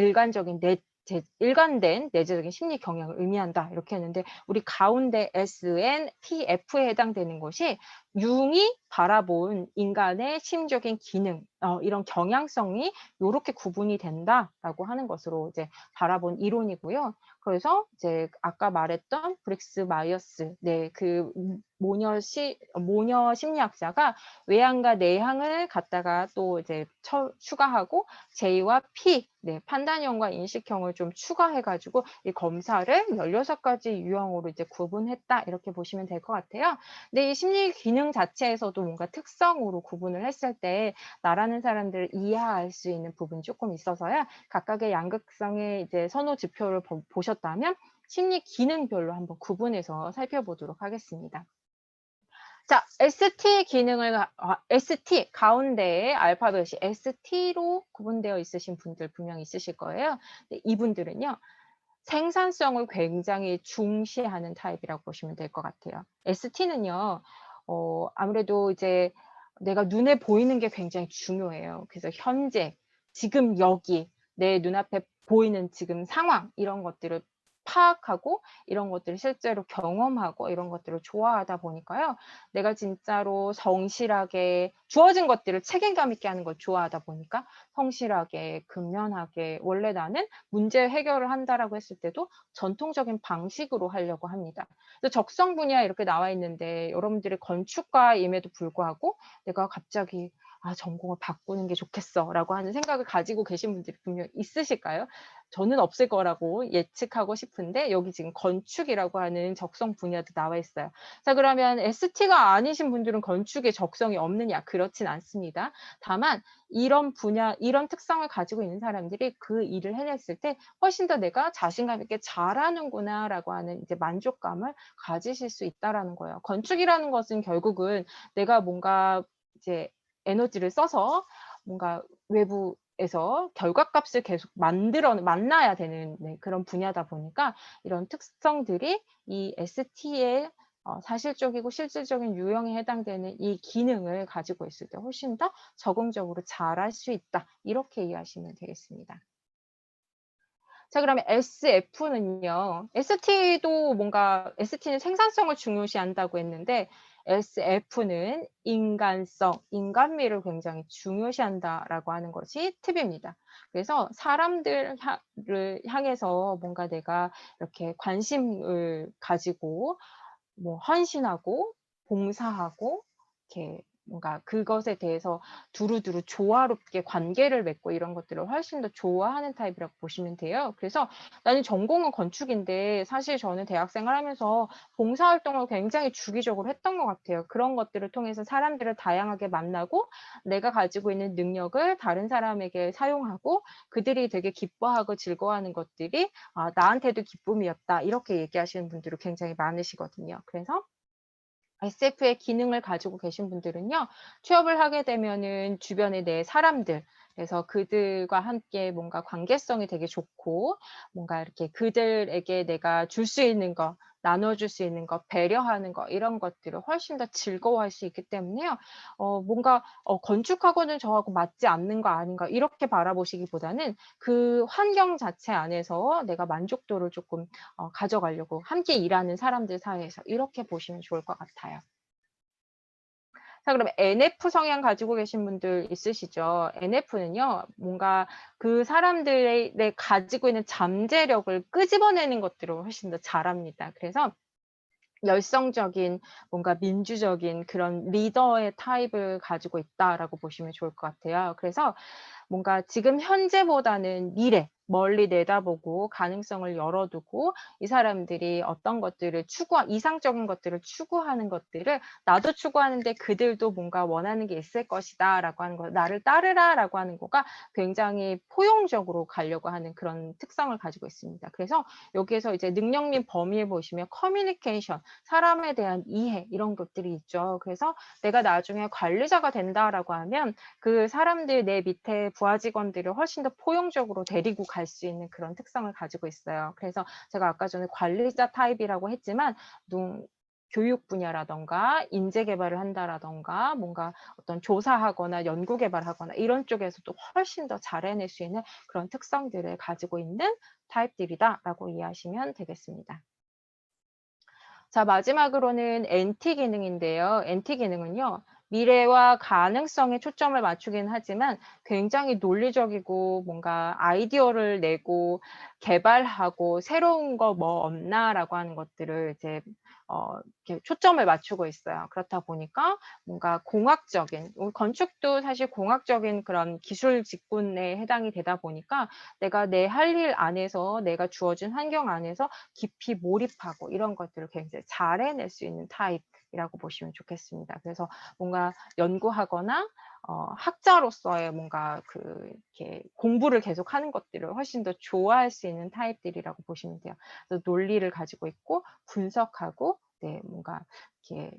일관된 내재적인 심리 경향을 의미한다. 이렇게 했는데 우리 가운데 SN, TF에 해당되는 것이 융이 바라본 인간의 심적인 기능, 이런 경향성이 이렇게 구분이 된다라고 하는 것으로 이제 바라본 이론이고요. 그래서 이제 아까 말했던 브릭스 마이어스, 그 모녀 심리학자가 외향과 내향을 갖다가 또 이제 추가하고 J와 P, 판단형과 인식형을 좀 추가해가지고 이 검사를 16가지 유형으로 이제 구분했다. 이렇게 보시면 될 것 같아요. 근데 이 심리 기능 자체에서도 뭔가 특성으로 구분을 했을 때 나라는 사람들을 이해할 수 있는 부분이 조금 있어서요. 각각의 양극성의 이제 선호 지표를 보셨다면 심리 기능별로 한번 구분해서 살펴보도록 하겠습니다. 자, ST 기능을 ST 가운데에 알파벳이 ST로 구분되어 있으신 분들 분명히 있으실 거예요. 이분들은요. 생산성을 굉장히 중시하는 타입이라고 보시면 될 것 같아요. ST는요. 아무래도 이제 내가 눈에 보이는 게 굉장히 중요해요. 그래서 현재, 지금 여기 내 눈앞에 보이는 지금 상황 이런 것들을 파악하고 이런 것들을 실제로 경험하고 이런 것들을 좋아하다 보니까요. 내가 진짜로 성실하게 주어진 것들을 책임감 있게 하는 걸 좋아하다 보니까 성실하게, 근면하게 원래 나는 문제 해결을 한다라고 했을 때도 전통적인 방식으로 하려고 합니다. 적성 분야 이렇게 나와 있는데 여러분들이 건축가임에도 불구하고 내가 갑자기 전공을 바꾸는 게 좋겠어라고 하는 생각을 가지고 계신 분들이 분명 있으실까요? 저는 없을 거라고 예측하고 싶은데 여기 지금 건축이라고 하는 적성 분야도 나와 있어요. 자, 그러면 ST가 아니신 분들은 건축에 적성이 없느냐? 그렇진 않습니다. 다만 이런 분야, 이런 특성을 가지고 있는 사람들이 그 일을 해냈을 때 훨씬 더 내가 자신감 있게 잘하는구나라고 하는 이제 만족감을 가지실 수 있다라는 거예요. 건축이라는 것은 결국은 내가 뭔가 이제 에너지를 써서 뭔가 외부에서 결과값을 계속 만나야 되는 그런 분야다 보니까 이런 특성들이 이 ST의 사실적이고 실질적인 유형에 해당되는 이 기능을 가지고 있을 때 훨씬 더 적응적으로 잘할 수 있다. 이렇게 이해하시면 되겠습니다. 자, 그러면 SF는요. ST도 뭔가 ST는 생산성을 중요시한다고 했는데 SF는 인간성, 인간미를 굉장히 중요시한다라고 하는 것이 팁입니다. 그래서 사람들을 향해서 뭔가 내가 이렇게 관심을 가지고 뭐 헌신하고 봉사하고 이렇게 뭔가 그것에 대해서 두루두루 조화롭게 관계를 맺고 이런 것들을 훨씬 더 좋아하는 타입이라고 보시면 돼요. 그래서 나는 전공은 건축인데 사실 저는 대학생활 하면서 봉사활동을 굉장히 주기적으로 했던 것 같아요. 그런 것들을 통해서 사람들을 다양하게 만나고 내가 가지고 있는 능력을 다른 사람에게 사용하고 그들이 되게 기뻐하고 즐거워하는 것들이 나한테도 기쁨이었다. 이렇게 얘기하시는 분들이 굉장히 많으시거든요. 그래서 SF의 기능을 가지고 계신 분들은요, 취업을 하게 되면은 주변의 내 사람들, 그래서 그들과 함께 뭔가 관계성이 되게 좋고, 뭔가 이렇게 그들에게 내가 줄 수 있는 거, 나눠줄 수 있는 거, 배려하는 거, 이런 것들을 훨씬 더 즐거워할 수 있기 때문에요, 뭔가, 건축하고는 저하고 맞지 않는 거 아닌가, 이렇게 바라보시기보다는 그 환경 자체 안에서 내가 만족도를 조금 가져가려고 함께 일하는 사람들 사이에서 이렇게 보시면 좋을 것 같아요. 자, 그럼 NF 성향 가지고 계신 분들 있으시죠? NF는요, 뭔가 그 사람들의 가지고 있는 잠재력을 끄집어내는 것들을 훨씬 더 잘합니다. 그래서 열성적인 뭔가 민주적인 그런 리더의 타입을 가지고 있다라고 보시면 좋을 것 같아요. 그래서 뭔가 지금 현재보다는 미래, 멀리 내다보고 가능성을 열어두고 이 사람들이 어떤 것들을 이상적인 것들을 추구하는 것들을 나도 추구하는데 그들도 뭔가 원하는 게 있을 것이다 라고 하는 거, 나를 따르라 라고 하는 거가 굉장히 포용적으로 가려고 하는 그런 특성을 가지고 있습니다. 그래서 여기에서 이제 능력민 범위에 보시면 커뮤니케이션, 사람에 대한 이해 이런 것들이 있죠. 그래서 내가 나중에 관리자가 된다라고 하면 그 사람들 내 밑에 부하 직원들을 훨씬 더 포용적으로 데리고 갈 수 있는 그런 특성을 가지고 있어요. 그래서 제가 아까 전에 관리자 타입이라고 했지만 교육 분야라던가 인재 개발을 한다라던가 뭔가 어떤 조사하거나 연구 개발하거나 이런 쪽에서도 훨씬 더 잘 해낼 수 있는 그런 특성들을 가지고 있는 타입들이다라고 이해하시면 되겠습니다. 자, 마지막으로는 NT 기능인데요. NT 기능은요. 미래와 가능성에 초점을 맞추긴 하지만 굉장히 논리적이고 뭔가 아이디어를 내고 개발하고 새로운 거 뭐 없나라고 하는 것들을 이제 이렇게 초점을 맞추고 있어요. 그렇다 보니까 뭔가 공학적인, 건축도 사실 공학적인 그런 기술 직군에 해당이 되다 보니까 내가 내 할 일 안에서 내가 주어진 환경 안에서 깊이 몰입하고 이런 것들을 굉장히 잘 해낼 수 있는 타입이라고 보시면 좋겠습니다. 그래서 뭔가 연구하거나 학자로서의 뭔가 이렇게 공부를 계속하는 것들을 훨씬 더 좋아할 수 있는 타입들이라고 보시면 돼요. 그래서 논리를 가지고 있고 분석하고 뭔가 이렇게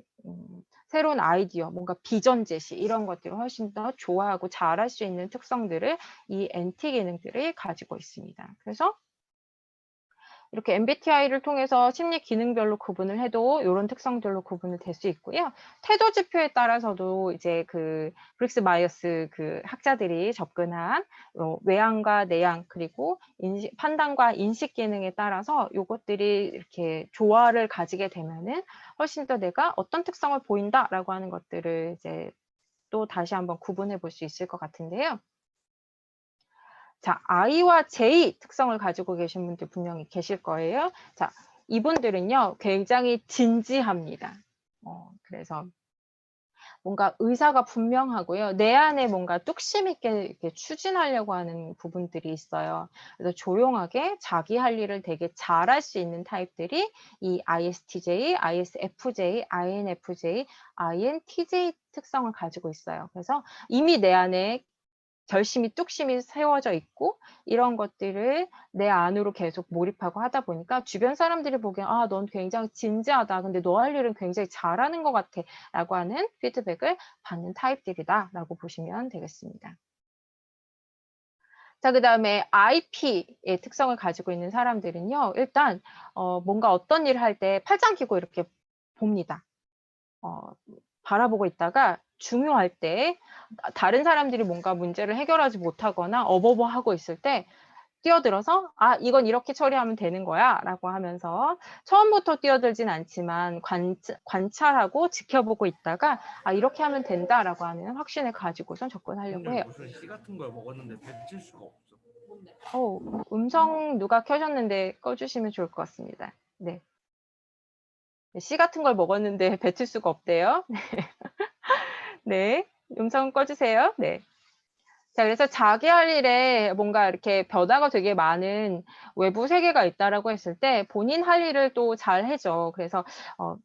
새로운 아이디어, 뭔가 비전 제시 이런 것들을 훨씬 더 좋아하고 잘할 수 있는 특성들을 이 NT 기능들이 가지고 있습니다. 그래서 이렇게 MBTI를 통해서 심리 기능별로 구분을 해도 이런 특성들로 구분을 될 수 있고요. 태도 지표에 따라서도 이제 브릭스 마이어스 학자들이 접근한 외향과 내향 그리고 판단과 인식 기능에 따라서 이것들이 이렇게 조화를 가지게 되면은 훨씬 더 내가 어떤 특성을 보인다라고 하는 것들을 이제 또 다시 한번 구분해 볼 수 있을 것 같은데요. 자, I와 J 특성을 가지고 계신 분들 분명히 계실 거예요. 자, 이분들은요, 굉장히 진지합니다. 그래서 뭔가 의사가 분명하고요. 내 안에 뭔가 뚝심 있게 이렇게 추진하려고 하는 부분들이 있어요. 그래서 조용하게 자기 할 일을 되게 잘할 수 있는 타입들이 이 ISTJ, ISFJ, INFJ, INTJ 특성을 가지고 있어요. 그래서 이미 내 안에 결심이 뚝심이 세워져 있고 이런 것들을 내 안으로 계속 몰입하고 하다 보니까 주변 사람들이 보기엔 넌 굉장히 진지하다. 근데 너 할 일은 굉장히 잘하는 것 같아. 라고 하는 피드백을 받는 타입들이다. 라고 보시면 되겠습니다. 자, 그 다음에 IP의 특성을 가지고 있는 사람들은요. 일단 뭔가 어떤 일을 할 때 팔짱 끼고 이렇게 봅니다. 바라보고 있다가 중요할 때 다른 사람들이 뭔가 문제를 해결하지 못하거나 어버버하고 있을 때 뛰어들어서 아, 이건 이렇게 처리하면 되는 거야 라고 하면서 처음부터 뛰어들진 않지만 관찰하고 지켜보고 있다가 아, 이렇게 하면 된다라고 하는 확신을 가지고선 접근하려고 해요. 무슨 씨 같은 걸 먹었는데 뱉을 수가 없어. 음성 누가 켜셨는데 꺼주시면 좋을 것 같습니다. 네. 씨 같은 걸 먹었는데 뱉을 수가 없대요. 네. 음성 꺼주세요. 네. 자, 그래서 자기 할 일에 뭔가 이렇게 변화가 되게 많은 외부 세계가 있다라고 했을 때 본인 할 일을 또 잘 해줘. 그래서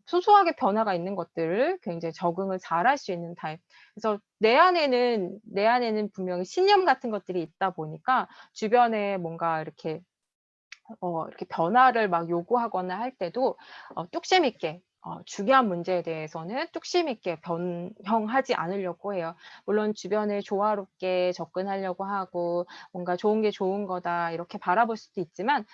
소소하게 변화가 있는 것들을 굉장히 적응을 잘 할 수 있는 타입. 그래서 내 안에는 분명히 신념 같은 것들이 있다 보니까 주변에 뭔가 이렇게 변화를 막 요구하거나 할 때도 뚝심 있게 중요한 문제에 대해서는 뚝심 있게 변형하지 않으려고 해요. 물론 주변에 조화롭게 접근하려고 하고 뭔가 좋은 게 좋은 거다 이렇게 바라볼 수도 있지만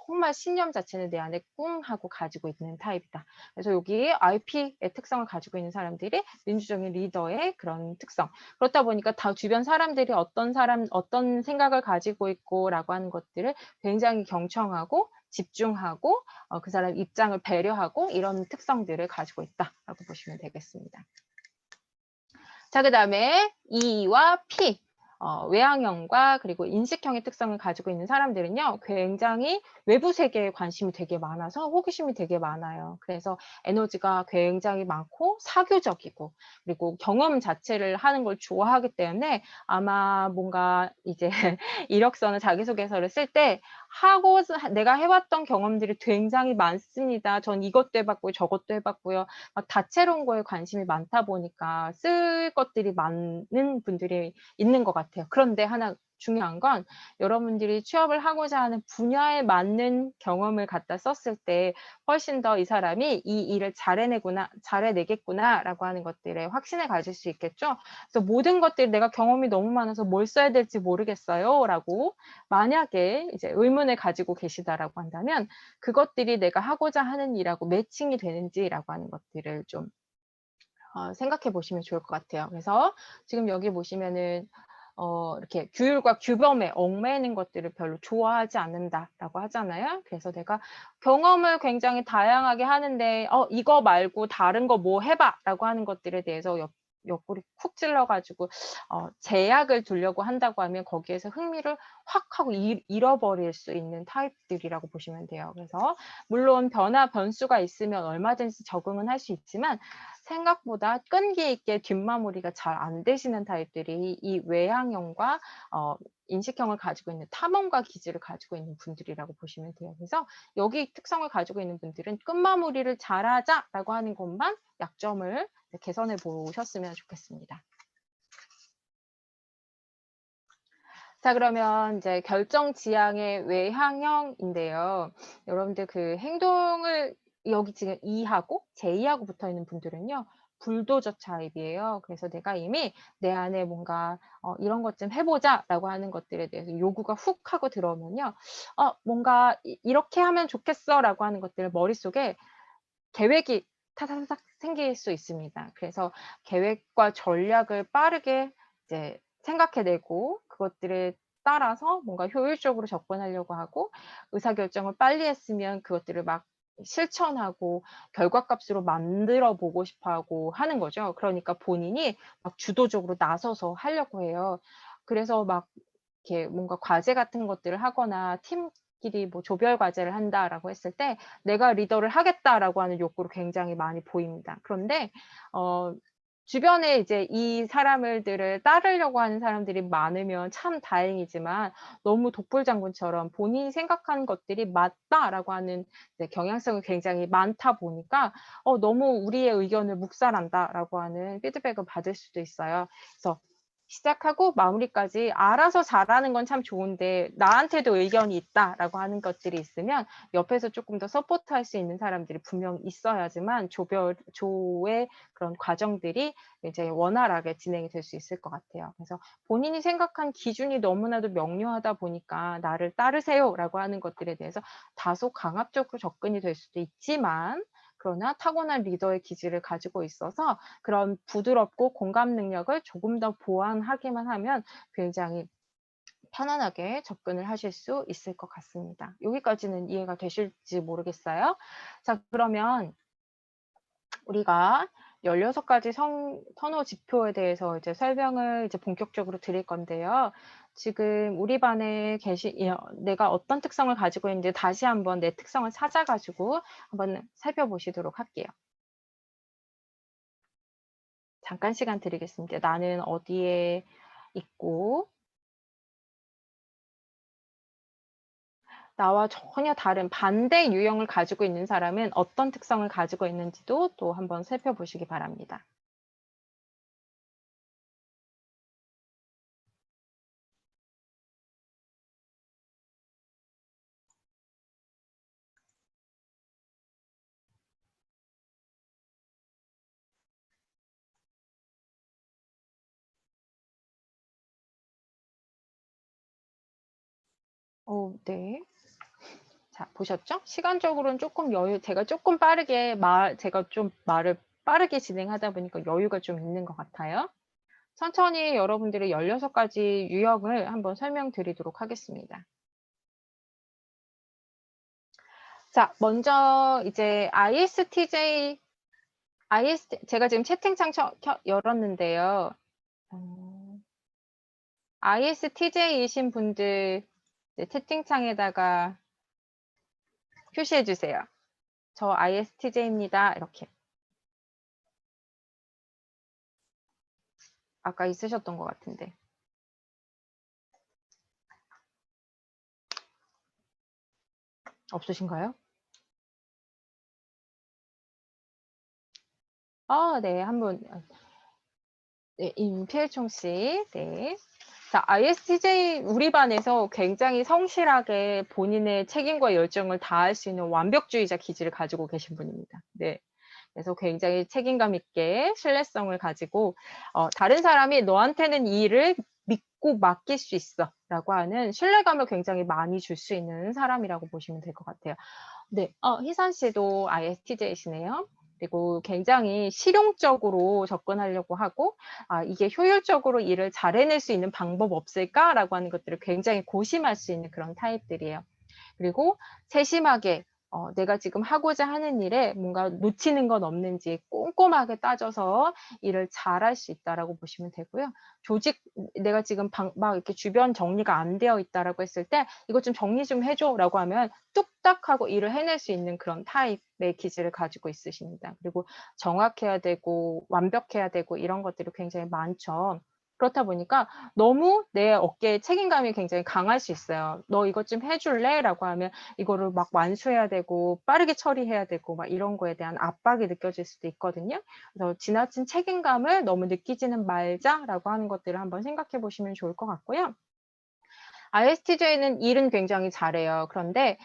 정말 신념 자체는 내 안에 꿍 하고 가지고 있는 타입이다. 그래서 여기 IP의 특성을 가지고 있는 사람들이 민주적인 리더의 그런 특성. 그렇다 보니까 다 주변 사람들이 어떤 생각을 가지고 있고라고 하는 것들을 굉장히 경청하고 집중하고 그 사람 입장을 배려하고 이런 특성들을 가지고 있다라고 보시면 되겠습니다. 자, 그 다음에 E와 P, 외향형과 그리고 인식형의 특성을 가지고 있는 사람들은요, 굉장히 외부 세계에 관심이 되게 많아서 호기심이 되게 많아요. 그래서 에너지가 굉장히 많고 사교적이고 그리고 경험 자체를 하는 걸 좋아하기 때문에 아마 뭔가 이제 이력서나 자기소개서를 쓸 때 내가 해왔던 경험들이 굉장히 많습니다. 전 이것도 해봤고요, 저것도 해봤고요. 막 다채로운 거에 관심이 많다 보니까 쓸 것들이 많은 분들이 있는 것 같아요. 그런데 하나 중요한 건 여러분들이 취업을 하고자 하는 분야에 맞는 경험을 갖다 썼을 때 훨씬 더 이 사람이 이 일을 잘해내겠구나라고 하는 것들에 확신을 가질 수 있겠죠. 그래서 모든 것들이 내가 경험이 너무 많아서 뭘 써야 될지 모르겠어요라고 만약에 이제 의문을 가지고 계시다라고 한다면 그것들이 내가 하고자 하는 일하고 매칭이 되는지라고 하는 것들을 좀 생각해 보시면 좋을 것 같아요. 그래서 지금 여기 보시면은 이렇게 규율과 규범에 얽매이는 것들을 별로 좋아하지 않는다라고 하잖아요. 그래서 내가 경험을 굉장히 다양하게 하는데 이거 말고 다른 거 뭐 해봐라고 하는 것들에 대해서 옆구리 쿡 찔러가지고 제약을 두려고 한다고 하면 거기에서 흥미를 확 하고 잃어버릴 수 있는 타입들이라고 보시면 돼요. 그래서 물론 변수가 있으면 얼마든지 적응은 할 수 있지만 생각보다 끈기 있게 뒷마무리가 잘 안 되시는 타입들이 이 외향형과 인식형을 가지고 있는 탐험과 기질을 가지고 있는 분들이라고 보시면 돼요. 그래서 여기 특성을 가지고 있는 분들은 끝마무리를 잘하자라고 하는 것만 약점을 개선해 보셨으면 좋겠습니다. 자, 그러면 이제 결정 지향의 외향형인데요. 여러분들 그 행동을 여기 지금 E하고 J하고 붙어 있는 분들은요. 불도저 타입이에요. 그래서 내가 이미 내 안에 뭔가 이런 것 좀 해보자라고 하는 것들에 대해서 요구가 훅 하고 들어오면요. 뭔가 이렇게 하면 좋겠어라고 하는 것들을 머릿속에 계획이 타다닥 생길 수 있습니다. 그래서 계획과 전략을 빠르게 이제 생각해내고 그것들에 따라서 뭔가 효율적으로 접근하려고 하고 의사결정을 빨리 했으면 그것들을 막 실천하고 결과값으로 만들어 보고 싶어 하고 하는 거죠. 그러니까 본인이 막 주도적으로 나서서 하려고 해요. 그래서 막 이렇게 뭔가 과제 같은 것들을 하거나 팀끼리 뭐 조별 과제를 한다라고 했을 때 내가 리더를 하겠다라고 하는 욕구를 굉장히 많이 보입니다. 그런데 주변에 이제 이 사람들을 따르려고 하는 사람들이 많으면 참 다행이지만 너무 독불장군처럼 본인이 생각하는 것들이 맞다라고 하는 경향성이 굉장히 많다 보니까 너무 우리의 의견을 묵살한다라고 하는 피드백을 받을 수도 있어요. 그래서 시작하고 마무리까지 알아서 잘하는 건 참 좋은데 나한테도 의견이 있다라고 하는 것들이 있으면 옆에서 조금 더 서포트할 수 있는 사람들이 분명 있어야지만 조의 그런 과정들이 이제 원활하게 진행이 될 수 있을 것 같아요. 그래서 본인이 생각한 기준이 너무나도 명료하다 보니까 나를 따르세요라고 하는 것들에 대해서 다소 강압적으로 접근이 될 수도 있지만 그러나 타고난 리더의 기질을 가지고 있어서 그런 부드럽고 공감 능력을 조금 더 보완하기만 하면 굉장히 편안하게 접근을 하실 수 있을 것 같습니다. 여기까지는 이해가 되실지 모르겠어요. 자, 그러면 우리가 16가지 선호 지표에 대해서 이제 설명을 이제 본격적으로 드릴 건데요. 지금 우리 반에 내가 어떤 특성을 가지고 있는지 다시 한번 내 특성을 찾아가지고 한번 살펴보시도록 할게요. 잠깐 시간 드리겠습니다. 나는 어디에 있고 나와 전혀 다른 반대 유형을 가지고 있는 사람은 어떤 특성을 가지고 있는지도 또 한번 살펴보시기 바랍니다. 네. 자, 보셨죠? 시간적으로는 조금 제가 조금 빠르게 제가 좀 말을 빠르게 진행하다 보니까 여유가 좀 있는 것 같아요. 천천히 여러분들의 16가지 유형을 한번 설명드리도록 하겠습니다. 자, 먼저 이제 제가 지금 채팅창 열었는데요. ISTJ이신 분들 채팅창에다가 표시해 주세요. 저 ISTJ입니다. 이렇게. 아까 있으셨던 것 같은데. 없으신가요? 네, 한번. 네, 임필총 씨. 네. 자, ISTJ 우리 반에서 굉장히 성실하게 본인의 책임과 열정을 다할 수 있는 완벽주의자 기질을 가지고 계신 분입니다. 네. 그래서 굉장히 책임감 있게 신뢰성을 가지고 다른 사람이 너한테는 이 일을 믿고 맡길 수 있어 라고 하는 신뢰감을 굉장히 많이 줄 수 있는 사람이라고 보시면 될 것 같아요. 네, 희선 씨도 ISTJ시네요. 그리고 굉장히 실용적으로 접근하려고 하고 이게 효율적으로 일을 잘 해낼 수 있는 방법 없을까라고 하는 것들을 굉장히 고심할 수 있는 그런 타입들이에요. 그리고 세심하게 내가 지금 하고자 하는 일에 뭔가 놓치는 건 없는지 꼼꼼하게 따져서 일을 잘할 수 있다라고 보시면 되고요. 내가 지금 막 이렇게 주변 정리가 안 되어 있다라고 했을 때 이거 좀 정리 좀 해줘라고 하면 뚝딱 하고 일을 해낼 수 있는 그런 타입의 기질을 가지고 있으십니다. 그리고 정확해야 되고 완벽해야 되고 이런 것들이 굉장히 많죠. 그렇다 보니까 너무 내 어깨에 책임감이 굉장히 강할 수 있어요. 너 이것 좀 해줄래? 라고 하면 이거를 막 완수해야 되고 빠르게 처리해야 되고 막 이런 거에 대한 압박이 느껴질 수도 있거든요. 그래서 지나친 책임감을 너무 느끼지는 말자라고 하는 것들을 한번 생각해 보시면 좋을 것 같고요. ISTJ는 일은 굉장히 잘해요. 그런데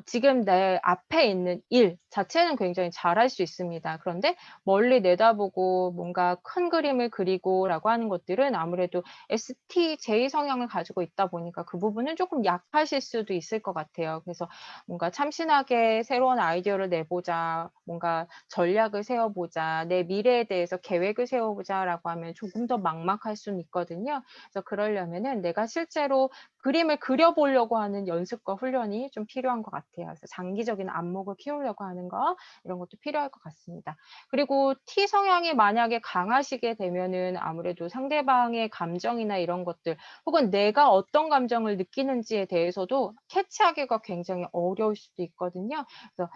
지금 내 앞에 있는 일 자체는 굉장히 잘할 수 있습니다. 그런데 멀리 내다보고 뭔가 큰 그림을 그리고라고 하는 것들은 아무래도 STJ 성향을 가지고 있다 보니까 그 부분은 조금 약하실 수도 있을 것 같아요. 그래서 뭔가 참신하게 새로운 아이디어를 내보자, 뭔가 전략을 세워보자, 내 미래에 대해서 계획을 세워보자라고 하면 조금 더 막막할 수는 있거든요. 그래서 그러려면은 내가 실제로 그림을 그려보려고 하는 연습과 훈련이 좀 필요한 것 같아요. 그래서 장기적인 안목을 키우려고 하는 거 이런 것도 필요할 것 같습니다. 그리고 T 성향이 만약에 강하시게 되면은 아무래도 상대방의 감정이나 이런 것들 혹은 내가 어떤 감정을 느끼는지에 대해서도 캐치하기가 굉장히 어려울 수도 있거든요. 그래서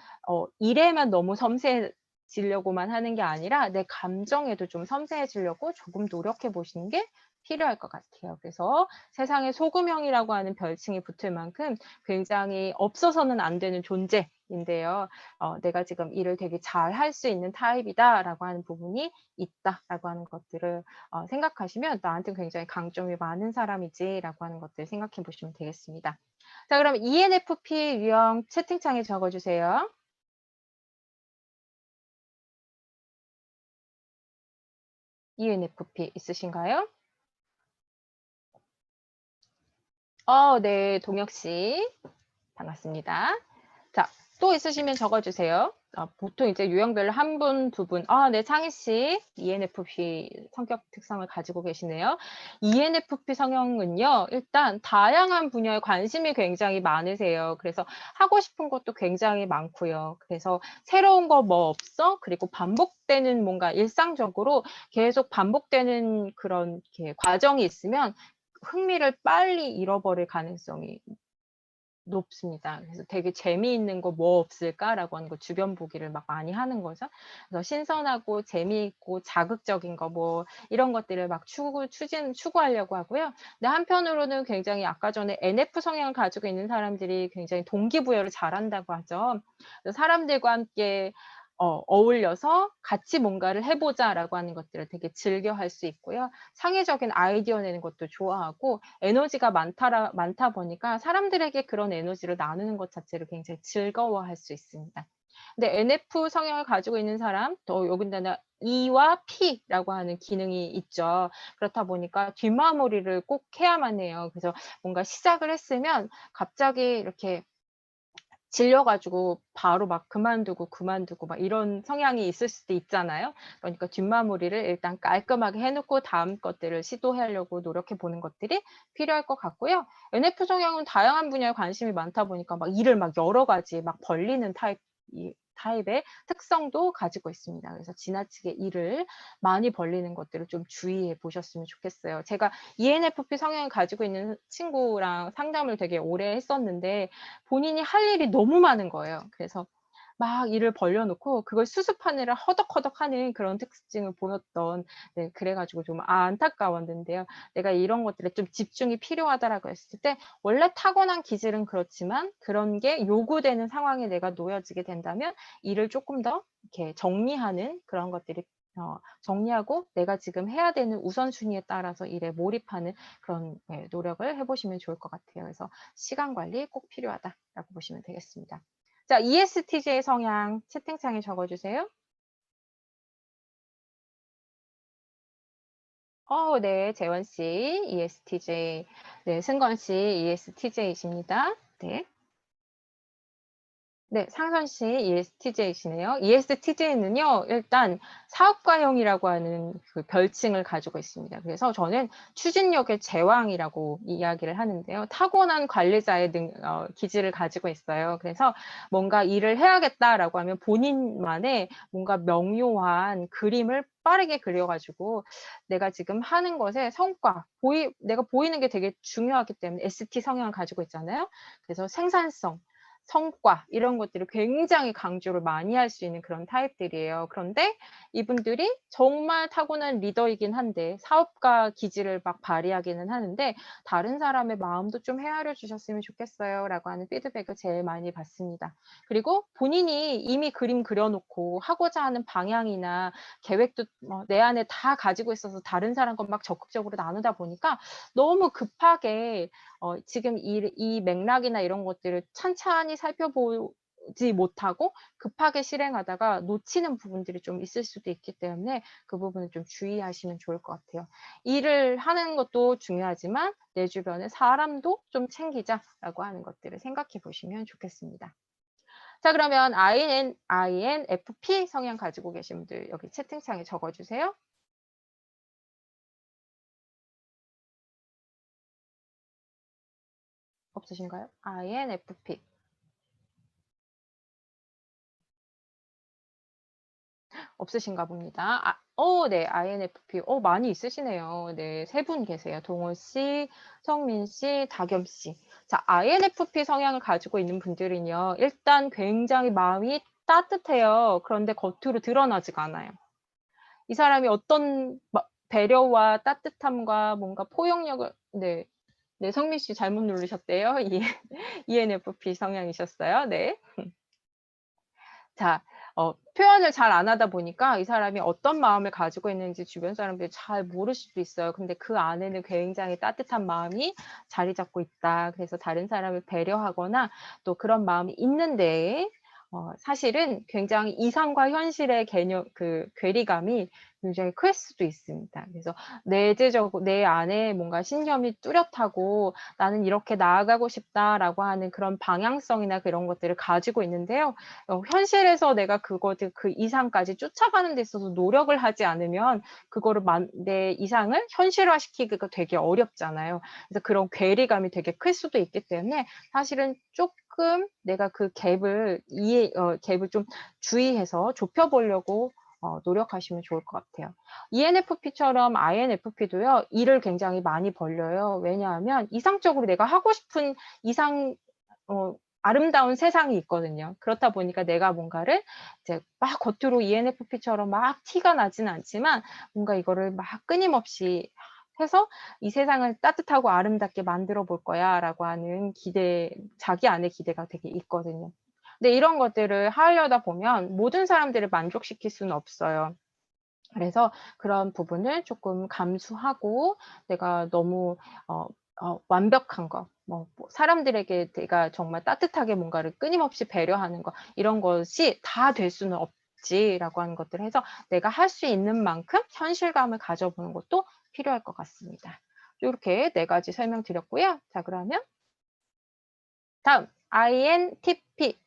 일에만 너무 섬세해지려고만 하는 게 아니라 내 감정에도 좀 섬세해지려고 조금 노력해 보시는 게 필요할 것 같아요. 그래서 세상에 소금형이라고 하는 별칭이 붙을 만큼 굉장히 없어서는 안 되는 존재인데요. 내가 지금 일을 되게 잘 할 수 있는 타입이다라고 하는 부분이 있다라고 하는 것들을 생각하시면 나한테 굉장히 강점이 많은 사람이지라고 하는 것들 생각해 보시면 되겠습니다. 자, 그럼 ENFP 유형 채팅창에 적어주세요. ENFP 있으신가요? 네, 동혁 씨. 반갑습니다. 자, 또 있으시면 적어주세요. 보통 이제 유형별로 한 분, 두 분. 네, 창희 씨 ENFP 성격 특성을 가지고 계시네요. ENFP 성향은요, 일단 다양한 분야에 관심이 굉장히 많으세요. 그래서 하고 싶은 것도 굉장히 많고요. 그래서 새로운 거 뭐 없어? 그리고 반복되는 뭔가 일상적으로 계속 반복되는 그런 이렇게 과정이 있으면 흥미를 빨리 잃어버릴 가능성이 높습니다. 그래서 되게 재미있는 거 뭐 없을까라고 하는 거 주변 보기를 막 많이 하는 거죠. 그래서 신선하고 재미있고 자극적인 거 뭐 이런 것들을 막 추구하려고 하고요. 근데 한편으로는 굉장히 아까 전에 NF 성향을 가지고 있는 사람들이 굉장히 동기부여를 잘한다고 하죠. 그래서 사람들과 함께 어울려서 같이 뭔가를 해보자라고 하는 것들을 되게 즐겨 할 수 있고요. 창의적인 아이디어 내는 것도 좋아하고 에너지가 많다 보니까 사람들에게 그런 에너지를 나누는 것 자체를 굉장히 즐거워할 수 있습니다. 근데 NF 성향을 가지고 있는 사람, 또 여기다가 E와 P라고 하는 기능이 있죠. 그렇다 보니까 뒷마무리를 꼭 해야만 해요. 그래서 뭔가 시작을 했으면 갑자기 이렇게 질려가지고 바로 막 그만두고 막 이런 성향이 있을 수도 있잖아요. 그러니까 뒷마무리를 일단 깔끔하게 해놓고 다음 것들을 시도하려고 노력해 보는 것들이 필요할 것 같고요. NF 성향은 다양한 분야에 관심이 많다 보니까 막 일을 막 여러 가지 막 벌리는 타입의 특성도 가지고 있습니다. 그래서 지나치게 일을 많이 벌리는 것들을 좀 주의해 보셨으면 좋겠어요. 제가 ENFP 성향을 가지고 있는 친구랑 상담을 되게 오래 했었는데 본인이 할 일이 너무 많은 거예요. 그래서 막 일을 벌려놓고 그걸 수습하느라 허덕허덕하는 그런 특징을 보였던, 네, 그래가지고 좀 안타까웠는데요. 내가 이런 것들에 좀 집중이 필요하다라고 했을 때 원래 타고난 기질은 그렇지만 그런 게 요구되는 상황에 내가 놓여지게 된다면 일을 조금 더 이렇게 정리하는 그런 것들이 정리하고 내가 지금 해야 되는 우선순위에 따라서 일에 몰입하는 그런 노력을 해보시면 좋을 것 같아요. 그래서 시간 관리 꼭 필요하다라고 보시면 되겠습니다. 자, ESTJ 성향 채팅창에 적어주세요. 네, 재원 씨, ESTJ. 네, 승건 씨, ESTJ이십니다. 네. 네, 상선 씨 ESTJ시네요. ESTJ는요, 일단 사업가형이라고 하는 그 별칭을 가지고 있습니다. 그래서 저는 추진력의 제왕이라고 이야기를 하는데요. 타고난 관리자의 기질을 가지고 있어요. 그래서 뭔가 일을 해야겠다라고 하면 본인만의 뭔가 명료한 그림을 빠르게 그려가지고 내가 지금 하는 것의 성과, 내가 보이는 게 되게 중요하기 때문에 ST 성향을 가지고 있잖아요. 그래서 생산성, 성과 이런 것들을 굉장히 강조를 많이 할 수 있는 그런 타입들이에요. 그런데 이분들이 정말 타고난 리더이긴 한데 사업가 기질을 막 발휘하기는 하는데 다른 사람의 마음도 좀 헤아려 주셨으면 좋겠어요 라고 하는 피드백을 제일 많이 받습니다. 그리고 본인이 이미 그림 그려놓고 하고자 하는 방향이나 계획도 내 안에 다 가지고 있어서 다른 사람과 막 적극적으로 나누다 보니까 너무 급하게 지금 이 맥락이나 이런 것들을 찬찬히 살펴보지 못하고 급하게 실행하다가 놓치는 부분들이 좀 있을 수도 있기 때문에 그 부분을 좀 주의하시면 좋을 것 같아요. 일을 하는 것도 중요하지만 내 주변의 사람도 좀 챙기자라고 하는 것들을 생각해 보시면 좋겠습니다. 자, 그러면 INFP 성향 가지고 계신 분들 여기 채팅창에 적어주세요. 없으신가요? INFP. 없으신가 봅니다. 네, INFP. 많이 있으시네요. 네, 3분 계세요. 동호 씨, 성민 씨, 다겸 씨. 자, INFP 성향을 가지고 있는 분들은요, 일단 굉장히 마음이 따뜻해요. 그런데 겉으로 드러나지가 않아요. 이 사람이 어떤 배려와 따뜻함과 뭔가 포용력을, 네, 성민 씨 잘못 누르셨대요. ENFP 성향이셨어요. 네. 자, 표현을 잘 안 하다 보니까 이 사람이 어떤 마음을 가지고 있는지 주변 사람들이 잘 모를 수도 있어요. 근데 그 안에는 굉장히 따뜻한 마음이 자리 잡고 있다. 그래서 다른 사람을 배려하거나 또 그런 마음이 있는데 사실은 굉장히 이상과 현실의 괴리감이 굉장히 클 수도 있습니다. 그래서 내재적으로 내 안에 뭔가 신념이 뚜렷하고 나는 이렇게 나아가고 싶다라고 하는 그런 방향성이나 그런 것들을 가지고 있는데요. 현실에서 내가 그것들 그 이상까지 쫓아가는 데 있어서 노력을 하지 않으면 그거를 내 이상을 현실화시키기가 되게 어렵잖아요. 그래서 그런 괴리감이 되게 클 수도 있기 때문에 사실은 조금 내가 그 갭을 갭을 좀 주의해서 좁혀보려고 노력하시면 좋을 것 같아요. ENFP처럼 INFP도요, 일을 굉장히 많이 벌려요. 왜냐하면 이상적으로 내가 하고 싶은 아름다운 세상이 있거든요. 그렇다 보니까 내가 뭔가를 이제 막 겉으로 ENFP처럼 막 티가 나지는 않지만 뭔가 이거를 막 끊임없이 해서 이 세상을 따뜻하고 아름답게 만들어 볼 거야 라고 하는 자기 안에 기대가 되게 있거든요. 근데 이런 것들을 하려다 보면 모든 사람들을 만족시킬 수는 없어요. 그래서 그런 부분을 조금 감수하고 내가 너무 완벽한 거, 사람들에게 내가 정말 따뜻하게 뭔가를 끊임없이 배려하는 거, 이런 것이 다 될 수는 없지라고 하는 것들을 해서 내가 할 수 있는 만큼 현실감을 가져보는 것도 필요할 것 같습니다. 이렇게 4가지 설명드렸고요. 자, 그러면 다음 INTP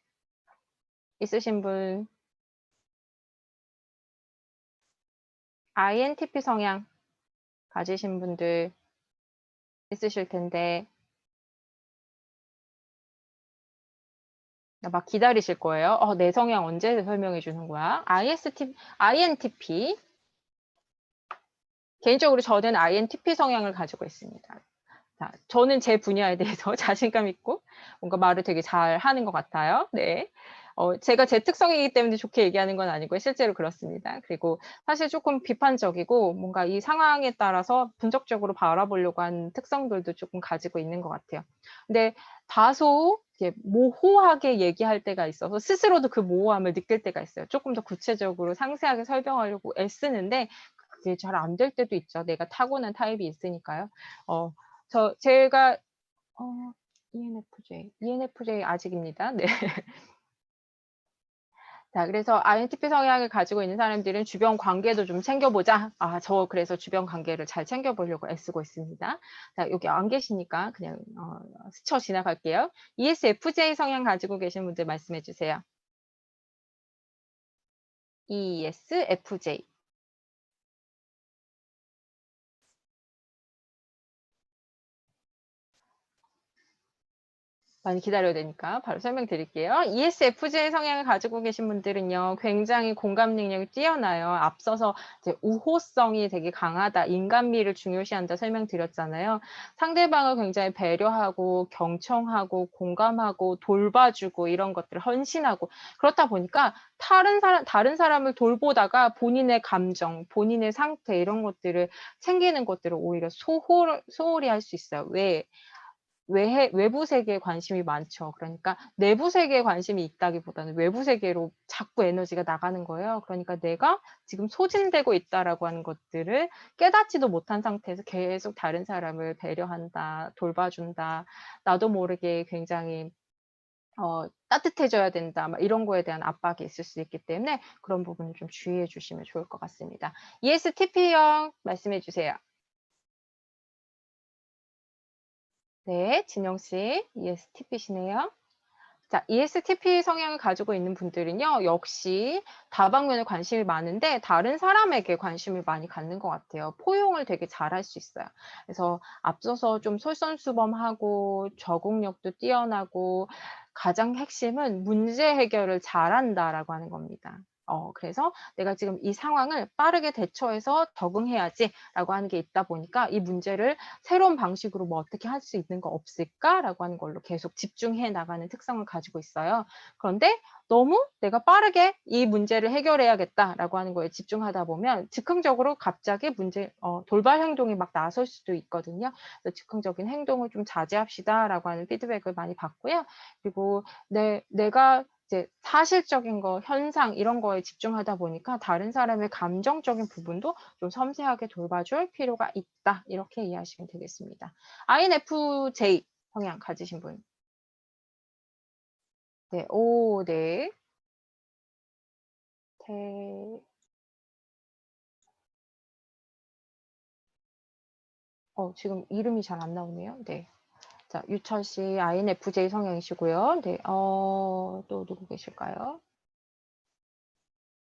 있으신 분, INTP 성향 가지신 분들 있으실 텐데 막 기다리실 거예요. 내 성향 언제 설명해 주는 거야? INTP. 개인적으로 저는 INTP 성향을 가지고 있습니다. 자, 저는 제 분야에 대해서 자신감 있고 뭔가 말을 되게 잘 하는 것 같아요. 네. 제가 제 특성이기 때문에 좋게 얘기하는 건 아니고요. 실제로 그렇습니다. 그리고 사실 조금 비판적이고 뭔가 이 상황에 따라서 분석적으로 바라보려고 하는 특성들도 조금 가지고 있는 것 같아요. 근데 다소 이렇게 모호하게 얘기할 때가 있어서 스스로도 그 모호함을 느낄 때가 있어요. 조금 더 구체적으로 상세하게 설명하려고 애쓰는데 그게 잘 안 될 때도 있죠. 내가 타고난 타입이 있으니까요. 제가 ENFJ 아직입니다. 네. 자, 그래서 INTP 성향을 가지고 있는 사람들은 주변 관계도 좀 챙겨보자. 저 그래서 주변 관계를 잘 챙겨보려고 애쓰고 있습니다. 자, 여기 안 계시니까 그냥 스쳐 지나갈게요. ESFJ 성향 가지고 계신 분들 말씀해 주세요. ESFJ. 많이 기다려야 되니까 바로 설명드릴게요. ESFJ 성향을 가지고 계신 분들은요, 굉장히 공감 능력이 뛰어나요. 앞서서 이제 우호성이 되게 강하다, 인간미를 중요시한다 설명드렸잖아요. 상대방을 굉장히 배려하고 경청하고 공감하고 돌봐주고 이런 것들을 헌신하고 그렇다 보니까 다른 사람을 돌보다가 본인의 감정, 본인의 상태 이런 것들을 챙기는 것들을 오히려 소홀히 할 수 있어요. 외부 세계에 관심이 많죠. 그러니까 내부 세계에 관심이 있다기보다는 외부 세계로 자꾸 에너지가 나가는 거예요. 그러니까 내가 지금 소진되고 있다라고 하는 것들을 깨닫지도 못한 상태에서 계속 다른 사람을 배려한다, 돌봐준다, 나도 모르게 굉장히 따뜻해져야 된다, 막 이런 거에 대한 압박이 있을 수 있기 때문에 그런 부분을 좀 주의해 주시면 좋을 것 같습니다. ESTP형 말씀해 주세요. 네, 진영 씨, ESTP시네요. 자, ESTP 성향을 가지고 있는 분들은요, 역시 다방면에 관심이 많은데 다른 사람에게 관심을 많이 갖는 것 같아요. 포용을 되게 잘할 수 있어요. 그래서 앞서서 좀 솔선수범하고 적응력도 뛰어나고 가장 핵심은 문제 해결을 잘한다라고 하는 겁니다. 그래서 내가 지금 이 상황을 빠르게 대처해서 적응해야지라고 하는 게 있다 보니까 이 문제를 새로운 방식으로 뭐 어떻게 할 수 있는 거 없을까라고 하는 걸로 계속 집중해 나가는 특성을 가지고 있어요. 그런데 너무 내가 빠르게 이 문제를 해결해야겠다라고 하는 거에 집중하다 보면 즉흥적으로 갑자기 돌발 행동이 막 나설 수도 있거든요. 그래서 즉흥적인 행동을 좀 자제합시다라고 하는 피드백을 많이 받고요. 그리고 내가 이제 사실적인 거, 현상 이런 거에 집중하다 보니까 다른 사람의 감정적인 부분도 좀 섬세하게 돌봐줄 필요가 있다. 이렇게 이해하시면 되겠습니다. INFJ 성향 가지신 분. 네, 네. 지금 이름이 잘 안 나오네요. 네. 자, 유철 씨 INFJ 성향이시고요. 네. 또 누구 계실까요?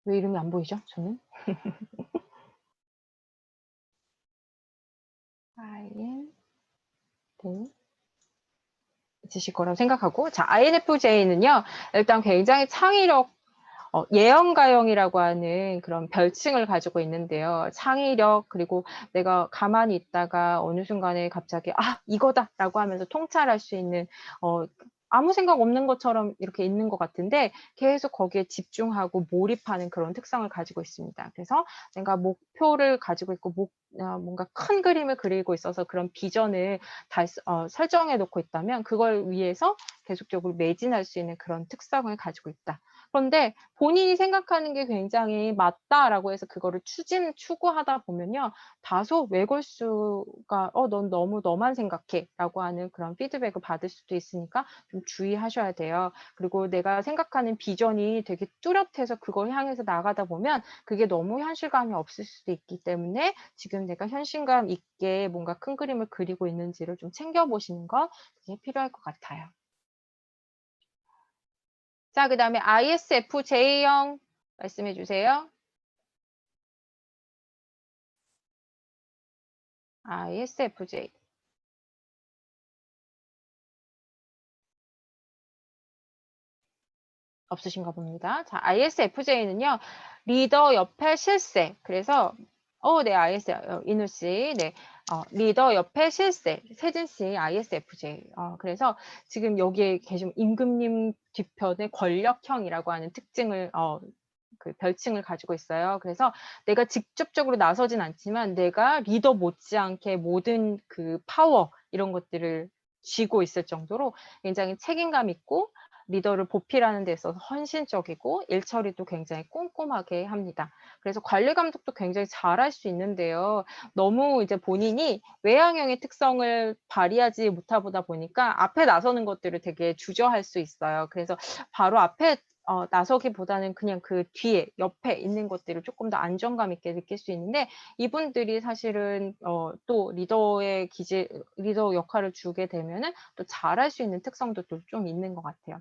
왜 이름이 안 보이죠? 저는. IN 네. 있으실 거라고 생각하고, 자, INFJ는요, 일단 굉장히 창의력, 예언가형이라고 하는 그런 별칭을 가지고 있는데요. 창의력, 그리고 내가 가만히 있다가 어느 순간에 갑자기, 이거다라고 하면서 통찰할 수 있는, 아무 생각 없는 것처럼 이렇게 있는 것 같은데 계속 거기에 집중하고 몰입하는 그런 특성을 가지고 있습니다. 그래서 내가 목표를 가지고 있고 뭔가 큰 그림을 그리고 있어서 그런 비전을 설정해 놓고 있다면 그걸 위해서 계속적으로 매진할 수 있는 그런 특성을 가지고 있다. 그런데 본인이 생각하는 게 굉장히 맞다라고 해서 그거를 추구하다 보면요. 다소 외골수가 넌 너무 너만 생각해 라고 하는 그런 피드백을 받을 수도 있으니까 좀 주의하셔야 돼요. 그리고 내가 생각하는 비전이 되게 뚜렷해서 그걸 향해서 나가다 보면 그게 너무 현실감이 없을 수도 있기 때문에 지금 내가 현실감 있게 뭔가 큰 그림을 그리고 있는지를 좀 챙겨보시는 건 되게 필요할 것 같아요. 자, 그 다음에 ISFJ형 말씀해 주세요. ISFJ. 없으신가 봅니다. 자, ISFJ는요, 리더 옆에 실세. 그래서, 네, 이누 씨. 네. 리더 옆에 실세. 세진 씨, ISFJ. 그래서 지금 여기에 계신 임금님 뒤편에 권력형이라고 하는 특징을, 그 별칭을 가지고 있어요. 그래서 내가 직접적으로 나서진 않지만 내가 리더 못지않게 모든 그 파워, 이런 것들을 쥐고 있을 정도로 굉장히 책임감 있고 리더를 보필하는 데 있어서 헌신적이고 일 처리도 굉장히 꼼꼼하게 합니다. 그래서 관리 감독도 굉장히 잘할 수 있는데요. 너무 이제 본인이 외향형의 특성을 발휘하지 못하다 보니까 앞에 나서는 것들을 되게 주저할 수 있어요. 그래서 바로 앞에 나서기보다는 그냥 그 뒤에 옆에 있는 것들을 조금 더 안정감 있게 느낄 수 있는데 이분들이 사실은 또 리더 역할을 주게 되면은 또 잘할 수 있는 특성도 또 좀 있는 것 같아요.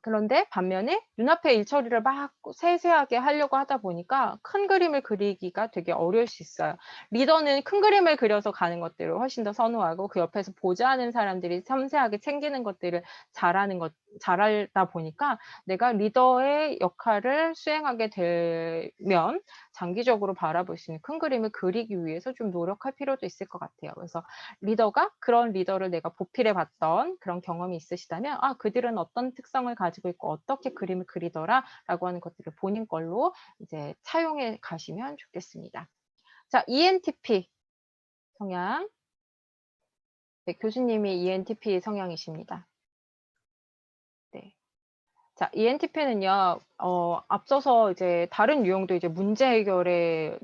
그런데 반면에 눈앞에 일 처리를 막 세세하게 하려고 하다 보니까 큰 그림을 그리기가 되게 어려울 수 있어요. 리더는 큰 그림을 그려서 가는 것들을 훨씬 더 선호하고 그 옆에서 보좌하는 사람들이 섬세하게 챙기는 것들을 잘하다 보니까 내가 리더의 역할을 수행하게 되면 장기적으로 바라볼 수 있는 큰 그림을 그리기 위해서 좀 노력할 필요도 있을 것 같아요. 그래서 리더가 그런 리더를 내가 보필해 봤던 그런 경험이 있으시다면 그들은 어떤 특성을 가지고 있고 어떻게 그림을 그리더라라고 하는 것들을 본인 걸로 이제 차용해 가시면 좋겠습니다. 자, ENTP 성향. 네, 교수님이 ENTP 성향이십니다. 네. 자, ENTP는요, 앞서서 이제 다른 유형도 이제 문제 해결에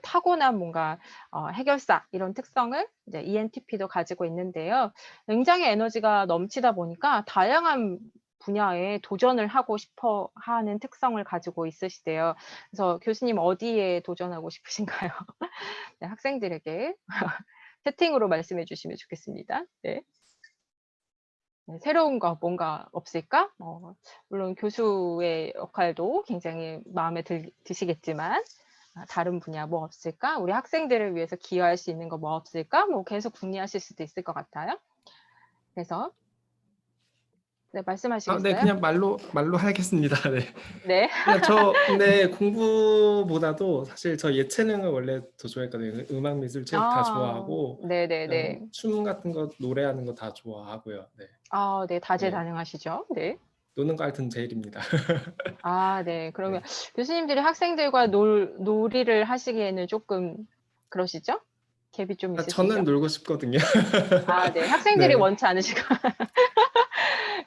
타고난 뭔가 해결사 이런 특성을 이제 ENTP도 가지고 있는데요. 굉장히 에너지가 넘치다 보니까 다양한 분야에 도전을 하고 싶어 하는 특성을 가지고 있으시대요. 그래서 교수님 어디에 도전하고 싶으신가요? 네, 학생들에게 채팅으로 말씀해 주시면 좋겠습니다. 네. 네, 새로운 거 뭔가 없을까? 물론 교수의 역할도 굉장히 마음에 드시겠지만 다른 분야 뭐 없을까? 우리 학생들을 위해서 기여할 수 있는 거 뭐 없을까? 뭐 계속 궁리하실 수도 있을 것 같아요. 그래서 네, 말씀하시겠어요? 네, 그냥 말로 하겠습니다. 네. 네. 그냥 근데 공부보다도 사실 저 예체능을 원래 더 좋아했거든요. 음악, 미술, 체육 다 좋아하고 네네네. 춤 같은 거, 노래하는 거 다 좋아하고요. 네. 네, 다재다능하시죠. 네. 노는 거 하여튼 제일입니다. 네. 그러면 교수님들이 학생들과 놀이를 하시기에는 조금 그러시죠? 갭이 좀 있으시죠? 저는 놀고 싶거든요. 네. 학생들이 네. 원치 않으시고.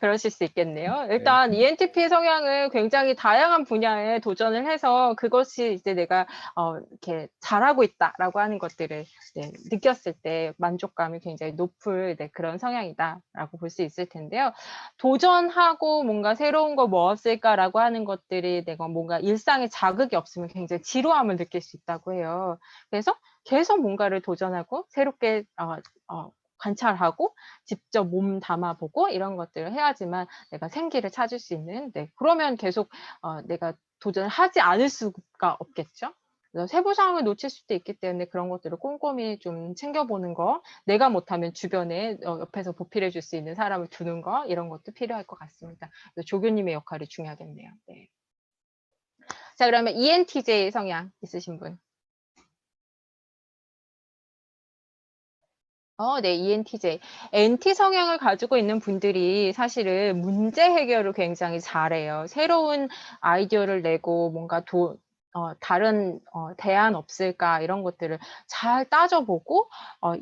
그러실 수 있겠네요. 일단 ENTP 성향을 굉장히 다양한 분야에 도전을 해서 그것이 이제 내가 이렇게 잘하고 있다라고 하는 것들을 네, 느꼈을 때 만족감이 굉장히 높을 네, 그런 성향이다라고 볼 수 있을 텐데요. 도전하고 뭔가 새로운 거 뭐 없을까라고 하는 것들이 내가 뭔가 일상에 자극이 없으면 굉장히 지루함을 느낄 수 있다고 해요. 그래서 계속 뭔가를 도전하고 새롭게 관찰하고 직접 몸 담아보고 이런 것들을 해야지만 내가 생기를 찾을 수 있는 네, 그러면 계속 내가 도전을 하지 않을 수가 없겠죠. 그래서 세부 사항을 놓칠 수도 있기 때문에 그런 것들을 꼼꼼히 좀 챙겨보는 거, 내가 못하면 주변에 옆에서 보필해 줄 수 있는 사람을 두는 거 이런 것도 필요할 것 같습니다. 그래서 조교님의 역할이 중요하겠네요. 네. 자, 그러면 ENTJ 성향 있으신 분? 네, ENTJ. NT 성향을 가지고 있는 분들이 사실은 문제 해결을 굉장히 잘해요. 새로운 아이디어를 내고 뭔가 다른 대안 없을까 이런 것들을 잘 따져보고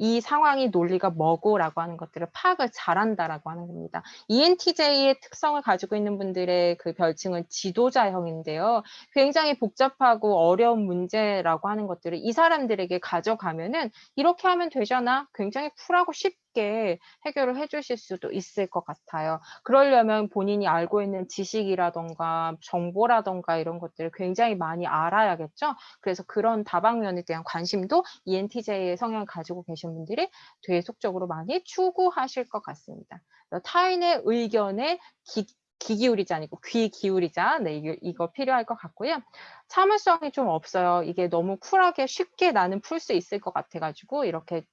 이 상황이 논리가 뭐고라고 하는 것들을 파악을 잘한다라고 하는 겁니다. ENTJ의 특성을 가지고 있는 분들의 그 별칭은 지도자형인데요. 굉장히 복잡하고 어려운 문제라고 하는 것들을 이 사람들에게 가져가면은 이렇게 하면 되잖아. 굉장히 쿨하고 쉽게 해결을 해주실 수도 있을 것 같아요. 그러려면 본인이 알고 있는 지식이라던가 정보라던가 이런 것들을 굉장히 많이 알아야겠죠. 그래서 그런 다방면에 대한 관심도 ENTJ의 성향을 가지고 계신 분들이 계속적으로 많이 추구하실 것 같습니다. 타인의 의견에 귀 기울이지 아니고 귀 기울이자. 네, 이거 필요할 것 같고요. 참을성이 좀 없어요. 이게 너무 쿨하게 쉽게 나는 풀 수 있을 것 같아가지고 이렇게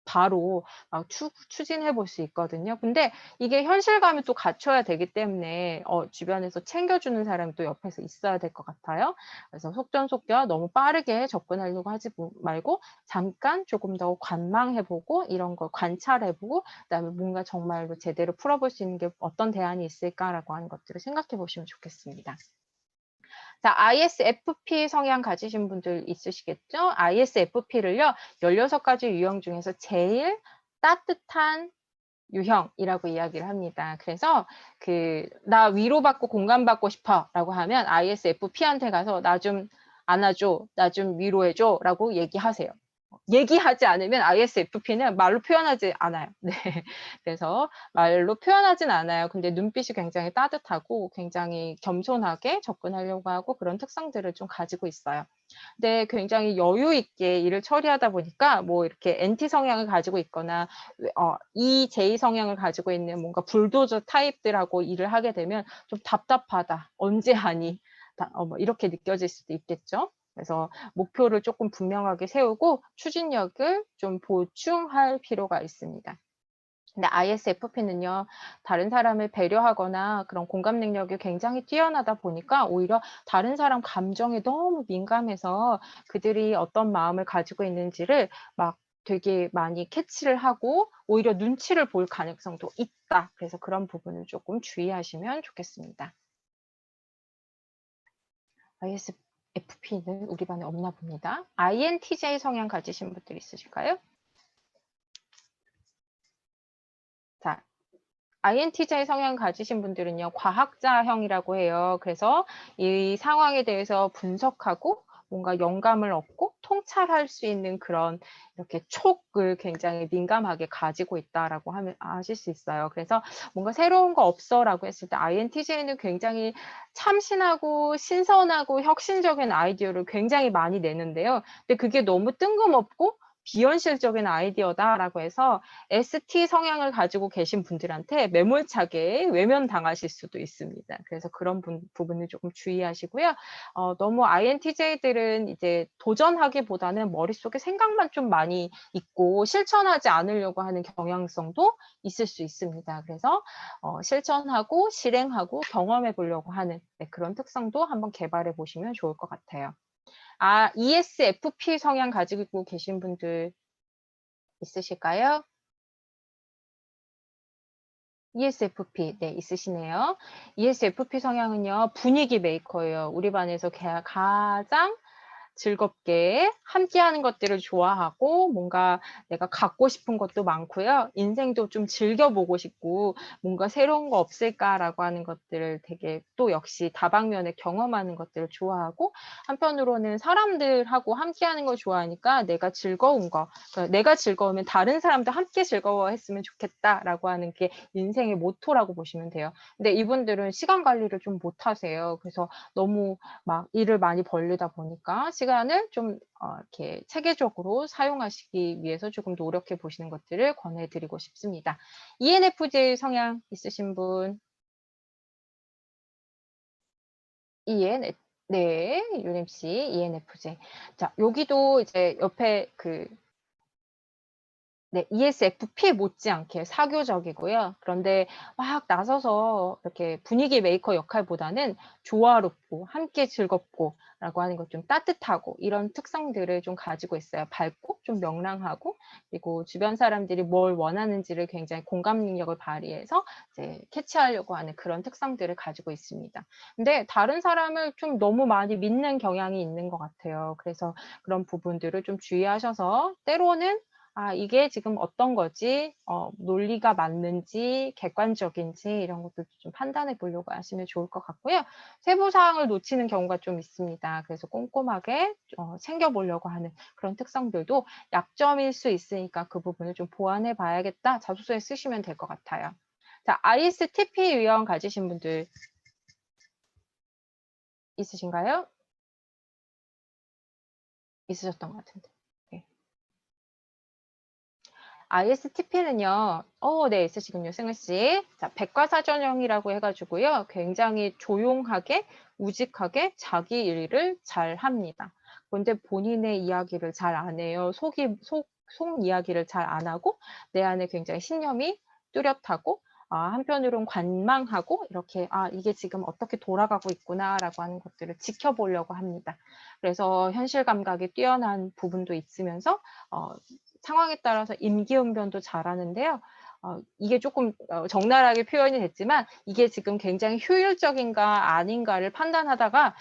바로 막 추진해 볼 수 있거든요. 근데 이게 현실감이 또 갖춰야 되기 때문에 주변에서 챙겨주는 사람이 또 옆에서 있어야 될 것 같아요. 그래서 속전속결 너무 빠르게 접근하려고 하지 말고 잠깐 조금 더 관망해보고 이런 걸 관찰해보고 그다음에 뭔가 정말로 제대로 풀어볼 수 있는 게 어떤 대안이 있을까라고 하는 것들을 생각해 보시면 좋겠습니다. 자, ISFP 성향 가지신 분들 있으시겠죠? ISFP를요, 16가지 유형 중에서 제일 따뜻한 유형이라고 이야기를 합니다. 그래서 나 위로받고 공감받고 싶어 라고 하면 ISFP한테 가서 나 좀 안아줘, 나 좀 위로해줘 라고 얘기하세요. 얘기하지 않으면 ISFP는 말로 표현하지 않아요. 네. 그래서 말로 표현하진 않아요. 근데 눈빛이 굉장히 따뜻하고 굉장히 겸손하게 접근하려고 하고 그런 특성들을 좀 가지고 있어요. 근데 굉장히 여유 있게 일을 처리하다 보니까 뭐 이렇게 NT 성향을 가지고 있거나 EJ 성향을 가지고 있는 뭔가 불도저 타입들하고 일을 하게 되면 좀 답답하다. 언제 하니? 뭐 이렇게 느껴질 수도 있겠죠. 그래서 목표를 조금 분명하게 세우고 추진력을 좀 보충할 필요가 있습니다. 근데 ISFP는요, 다른 사람을 배려하거나 그런 공감 능력이 굉장히 뛰어나다 보니까 오히려 다른 사람 감정에 너무 민감해서 그들이 어떤 마음을 가지고 있는지를 막 되게 많이 캐치를 하고 오히려 눈치를 볼 가능성도 있다. 그래서 그런 부분을 조금 주의하시면 좋겠습니다. ISFP는 우리 반에 없나 봅니다. INTJ 성향 가지신 분들 있으실까요? 자, INTJ 성향 가지신 분들은요, 과학자형이라고 해요. 그래서 이 상황에 대해서 분석하고 뭔가 영감을 얻고 통찰할 수 있는 그런 이렇게 촉을 굉장히 민감하게 가지고 있다라고 하실 수 있어요. 그래서 뭔가 새로운 거 없어라고 했을 때 INTJ는 굉장히 참신하고 신선하고 혁신적인 아이디어를 굉장히 많이 내는데요. 근데 그게 너무 뜬금없고 비현실적인 아이디어다라고 해서 ST 성향을 가지고 계신 분들한테 매몰차게 외면당하실 수도 있습니다. 그래서 그런 부분을 조금 주의하시고요. 너무 INTJ들은 이제 도전하기보다는 머릿속에 생각만 좀 많이 있고 실천하지 않으려고 하는 경향성도 있을 수 있습니다. 그래서 실천하고 실행하고 경험해 보려고 하는 그런 특성도 한번 개발해 보시면 좋을 것 같아요. ESFP 성향 가지고 계신 분들 있으실까요? ESFP, 네, 있으시네요. ESFP 성향은요, 분위기 메이커예요. 우리 반에서 가장 즐겁게 함께하는 것들을 좋아하고 뭔가 내가 갖고 싶은 것도 많고요. 인생도 좀 즐겨보고 싶고 뭔가 새로운 거 없을까라고 하는 것들을 되게 또 역시 다방면에 경험하는 것들을 좋아하고 한편으로는 사람들하고 함께하는 걸 좋아하니까 내가 즐거운 거, 그러니까 내가 즐거우면 다른 사람도 함께 즐거워했으면 좋겠다라고 하는 게 인생의 모토라고 보시면 돼요. 근데 이분들은 시간 관리를 좀 못하세요. 그래서 너무 막 일을 많이 벌리다 보니까 시간을 좀 이렇게 체계적으로 사용하시기 위해서 조금 노력해 보시는 것들을 권해드리고 싶습니다. ENFJ 성향 있으신 분? 네, 유림 씨, ENFJ. 자, 여기도 이제 옆에 네, ESFP 못지않게 사교적이고요. 그런데 막 나서서 이렇게 분위기 메이커 역할보다는 조화롭고 함께 즐겁고 라고 하는 것 좀 따뜻하고 이런 특성들을 좀 가지고 있어요. 밝고 좀 명랑하고 그리고 주변 사람들이 뭘 원하는지를 굉장히 공감 능력을 발휘해서 이제 캐치하려고 하는 그런 특성들을 가지고 있습니다. 근데 다른 사람을 좀 너무 많이 믿는 경향이 있는 것 같아요. 그래서 그런 부분들을 좀 주의하셔서 때로는 이게 지금 어떤 거지? 논리가 맞는지, 객관적인지 이런 것도 좀 판단해 보려고 하시면 좋을 것 같고요. 세부 사항을 놓치는 경우가 좀 있습니다. 그래서 꼼꼼하게 챙겨보려고 하는 그런 특성들도 약점일 수 있으니까 그 부분을 좀 보완해 봐야겠다. 자소서에 쓰시면 될 것 같아요. 자, ISTP 유형 가지신 분들 있으신가요? 있으셨던 것 같은데. 네. ISTP는요, 네, 있으시군요, 승우 씨. 자, 백과사전형이라고 해가지고요, 굉장히 조용하게, 우직하게 자기 일을 잘 합니다. 그런데 본인의 이야기를 잘 안 해요. 속 이야기를 잘 안 하고, 내 안에 굉장히 신념이 뚜렷하고, 한편으로는 관망하고, 이렇게, 이게 지금 어떻게 돌아가고 있구나라고 하는 것들을 지켜보려고 합니다. 그래서 현실 감각이 뛰어난 부분도 있으면서, 상황에 따라서 임기응변도 잘하는데요. 이게 조금 적나라하게 표현이 됐지만 이게 지금 굉장히 효율적인가 아닌가를 판단하다가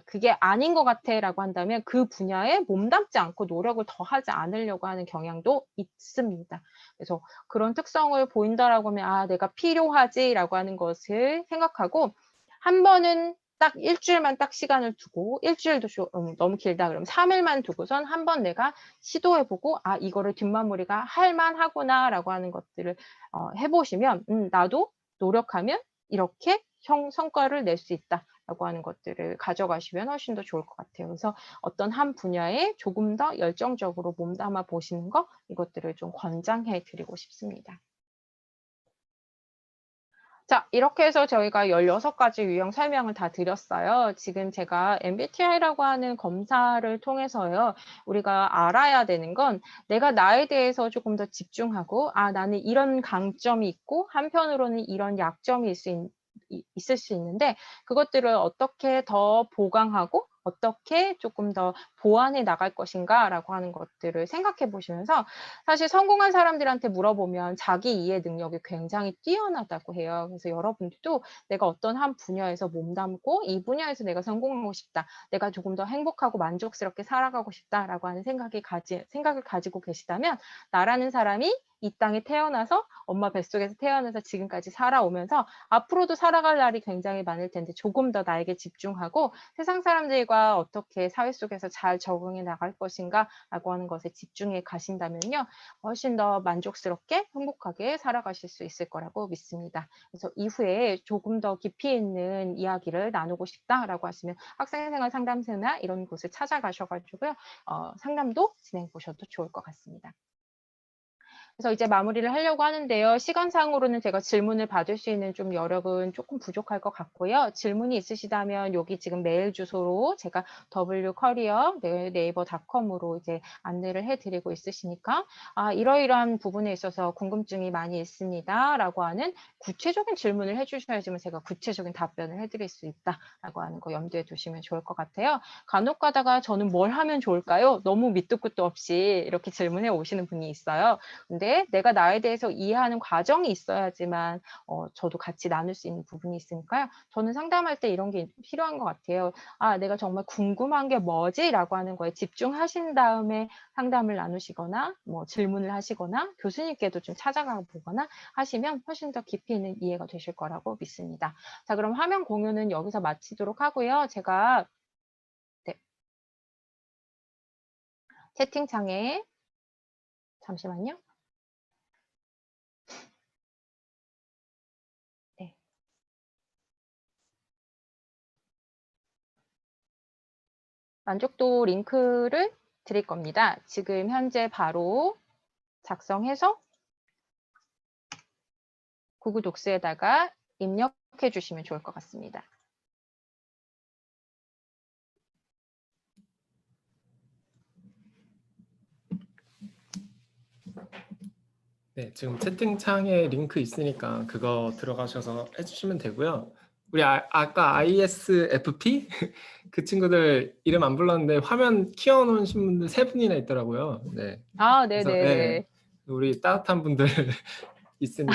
그게 아닌 것 같아라고 한다면 그 분야에 몸담지 않고 노력을 더 하지 않으려고 하는 경향도 있습니다. 그래서 그런 특성을 보인다라고 하면 내가 필요하지라고 하는 것을 생각하고 한 번은 딱 일주일만 딱 시간을 두고 일주일도 너무 길다 그러면 3일만 두고선 한번 내가 시도해보고 이거를 뒷마무리가 할만하구나라고 하는 것들을 해보시면 나도 노력하면 이렇게 성과를 낼 수 있다라고 하는 것들을 가져가시면 훨씬 더 좋을 것 같아요. 그래서 어떤 한 분야에 조금 더 열정적으로 몸담아 보시는 거 이것들을 좀 권장해 드리고 싶습니다. 자, 이렇게 해서 저희가 16가지 유형 설명을 다 드렸어요. 지금 제가 MBTI라고 하는 검사를 통해서요. 우리가 알아야 되는 건 내가 나에 대해서 조금 더 집중하고 나는 이런 강점이 있고 한편으로는 이런 약점이 있을 수 있는데 그것들을 어떻게 더 보강하고 어떻게 조금 더 보완해 나갈 것인가라고 하는 것들을 생각해 보시면서 사실 성공한 사람들한테 물어보면 자기 이해 능력이 굉장히 뛰어나다고 해요. 그래서 여러분들도 내가 어떤 한 분야에서 몸담고 이 분야에서 내가 성공하고 싶다. 내가 조금 더 행복하고 만족스럽게 살아가고 싶다라고 하는 생각을 가지고 계시다면 나라는 사람이 이 땅에 태어나서 엄마 뱃속에서 태어나서 지금까지 살아오면서 앞으로도 살아갈 날이 굉장히 많을 텐데 조금 더 나에게 집중하고 세상 사람들과 어떻게 사회 속에서 잘 적응해 나갈 것인가라고 하는 것에 집중해 가신다면요. 훨씬 더 만족스럽게 행복하게 살아가실 수 있을 거라고 믿습니다. 그래서 이후에 조금 더 깊이 있는 이야기를 나누고 싶다라고 하시면 학생생활 상담소나 이런 곳을 찾아가셔가지고요. 상담도 진행해 보셔도 좋을 것 같습니다. 그래서 이제 마무리를 하려고 하는데요. 시간상으로는 제가 질문을 받을 수 있는 좀 여력은 조금 부족할 것 같고요. 질문이 있으시다면 여기 지금 메일 주소로 제가 wcareer 네이버닷컴으로 이제 안내를 해드리고 있으시니까 이러이러한 부분에 있어서 궁금증이 많이 있습니다라고 하는 구체적인 질문을 해주셔야지만 제가 구체적인 답변을 해드릴 수 있다라고 하는 거 염두에 두시면 좋을 것 같아요. 간혹 가다가 저는 뭘 하면 좋을까요? 너무 밑도 끝도 없이 이렇게 질문해 오시는 분이 있어요. 근데 있는데 내가 나에 대해서 이해하는 과정이 있어야지만 저도 같이 나눌 수 있는 부분이 있으니까요. 저는 상담할 때 이런 게 필요한 것 같아요. 아, 내가 정말 궁금한 게 뭐지? 라고 하는 거에 집중하신 다음에 상담을 나누시거나 뭐 질문을 하시거나 교수님께도 좀 찾아가 보거나 하시면 훨씬 더 깊이 있는 이해가 되실 거라고 믿습니다. 자, 그럼 화면 공유는 여기서 마치도록 하고요. 제가 채팅창에 잠시만요. 네. 만족도 링크를 드릴 겁니다. 지금 현재 바로 작성해서 구글 독스에다가 입력해 주시면 좋을 것 같습니다. 네, 지금 채팅창에 링크 있으니까 그거 들어가셔서 해주시면 되고요. 우리 아까 ISFP 그 친구들 이름 안 불렀는데 화면 키워놓으신 분들 3분이나 있더라고요. 네, 아, 그래서 네네네. 우리 따뜻한 분들 있으니까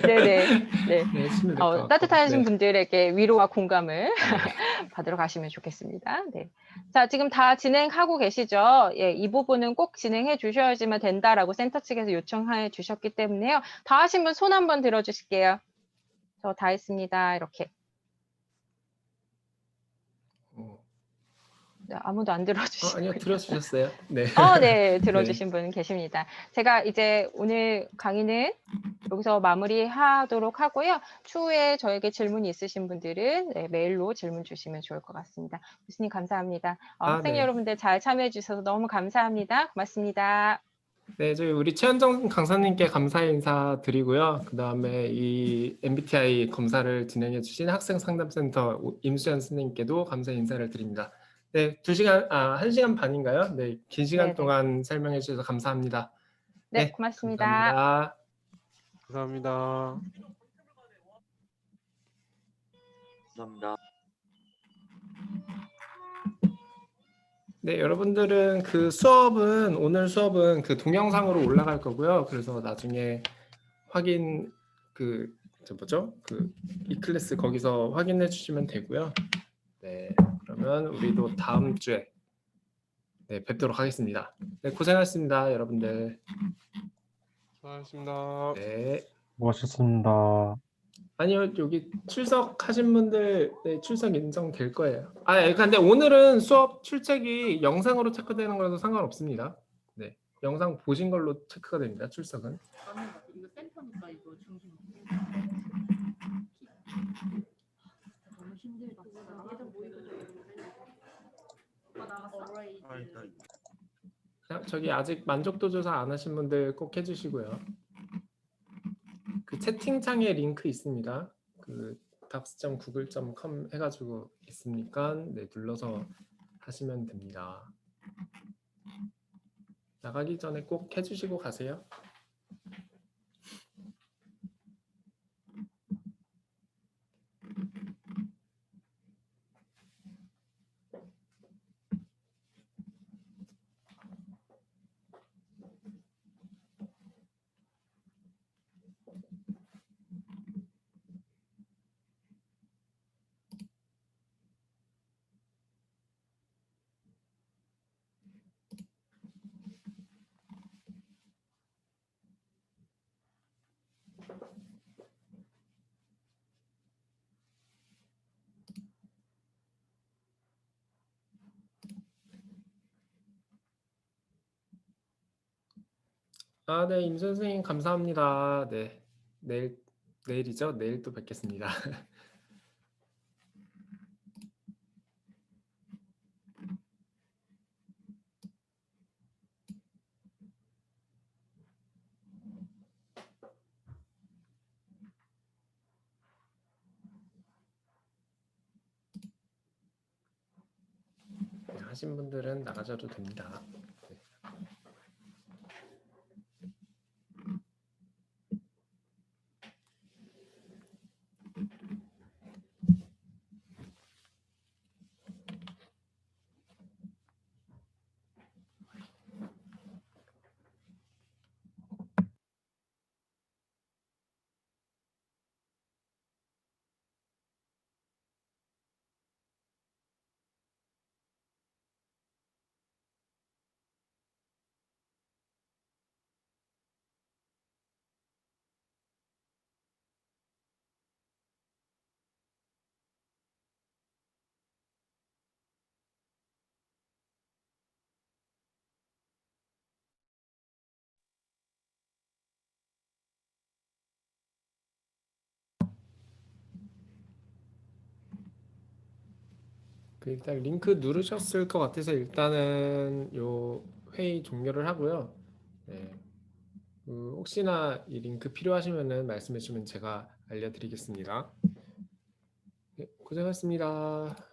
네네. 네. 네, 해주시면 될 것 같고. 따뜻하신 네. 분들에게 위로와 공감을 네. 받으러 가시면 좋겠습니다. 네. 자, 지금 다 진행하고 계시죠? 예, 이 부분은 꼭 진행해 주셔야지만 된다라고 센터 측에서 요청해 주셨기 때문에요. 다 하신 분 손 한번 들어주실게요. 저 다 했습니다. 이렇게. 네, 아무도 안 들어주시고요. 아니요, 들어주셨어요. 네. 네, 들어주신 분 계십니다. 제가 이제 오늘 강의는 여기서 마무리하도록 하고요. 추후에 저에게 질문이 있으신 분들은 네, 메일로 질문 주시면 좋을 것 같습니다. 교수님 감사합니다. 학생 네. 여러분들 잘 참여해 주셔서 너무 감사합니다. 고맙습니다. 네, 저희 우리 최현정 강사님께 감사의 인사 드리고요. 그 다음에 이 MBTI 검사를 진행해 주신 학생상담센터 임수연 선생님께도 감사의 인사를 드립니다. 네, 1시간 반인가요? 네, 긴 시간 네네. 동안 설명해 주셔서 감사합니다. 네, 고맙습니다. 감사합니다. 감사합니다. 감사합니다. 네, 여러분들은 오늘 수업은 그 동영상으로 올라갈 거고요. 그래서 나중에 확인, 이 클래스 거기서 확인해 주시면 되고요. 네, 그러면 우리도 다음 주에 뵙도록 하겠습니다. 네, 고생하셨습니다, 여러분들. 수고하셨습니다. 네. 수고하셨습니다. 아니요, 여기 출석하신 분들 출석 인정될 거예요. 근데 오늘은 수업 출첵이 영상으로 체크되는 거라서 상관없습니다. 네, 영상 보신 걸로 체크가 됩니다. 출석은. 이거 센터니까 이거 중심. 너무 힘들다. 예전 모의고 저기 아직 만족도 조사 안 하신 분들 꼭 해주시고요. 그 채팅창에 링크 있습니다. 그 docs.google.com 해가지고 있으니까 눌러서 하시면 됩니다. 나가기 전에 꼭 해주시고 가세요. 네, 임 선생님 감사합니다. 네, 내일이죠? 내일 또 뵙겠습니다. 하신 분들은 나가셔도 됩니다. 그 일단 링크 누르셨을 것 같아서 일단은 요 회의 종료를 하고요. 네. 혹시나 이 링크 필요하시면은 말씀해 주시면 제가 알려드리겠습니다. 네, 고생하셨습니다.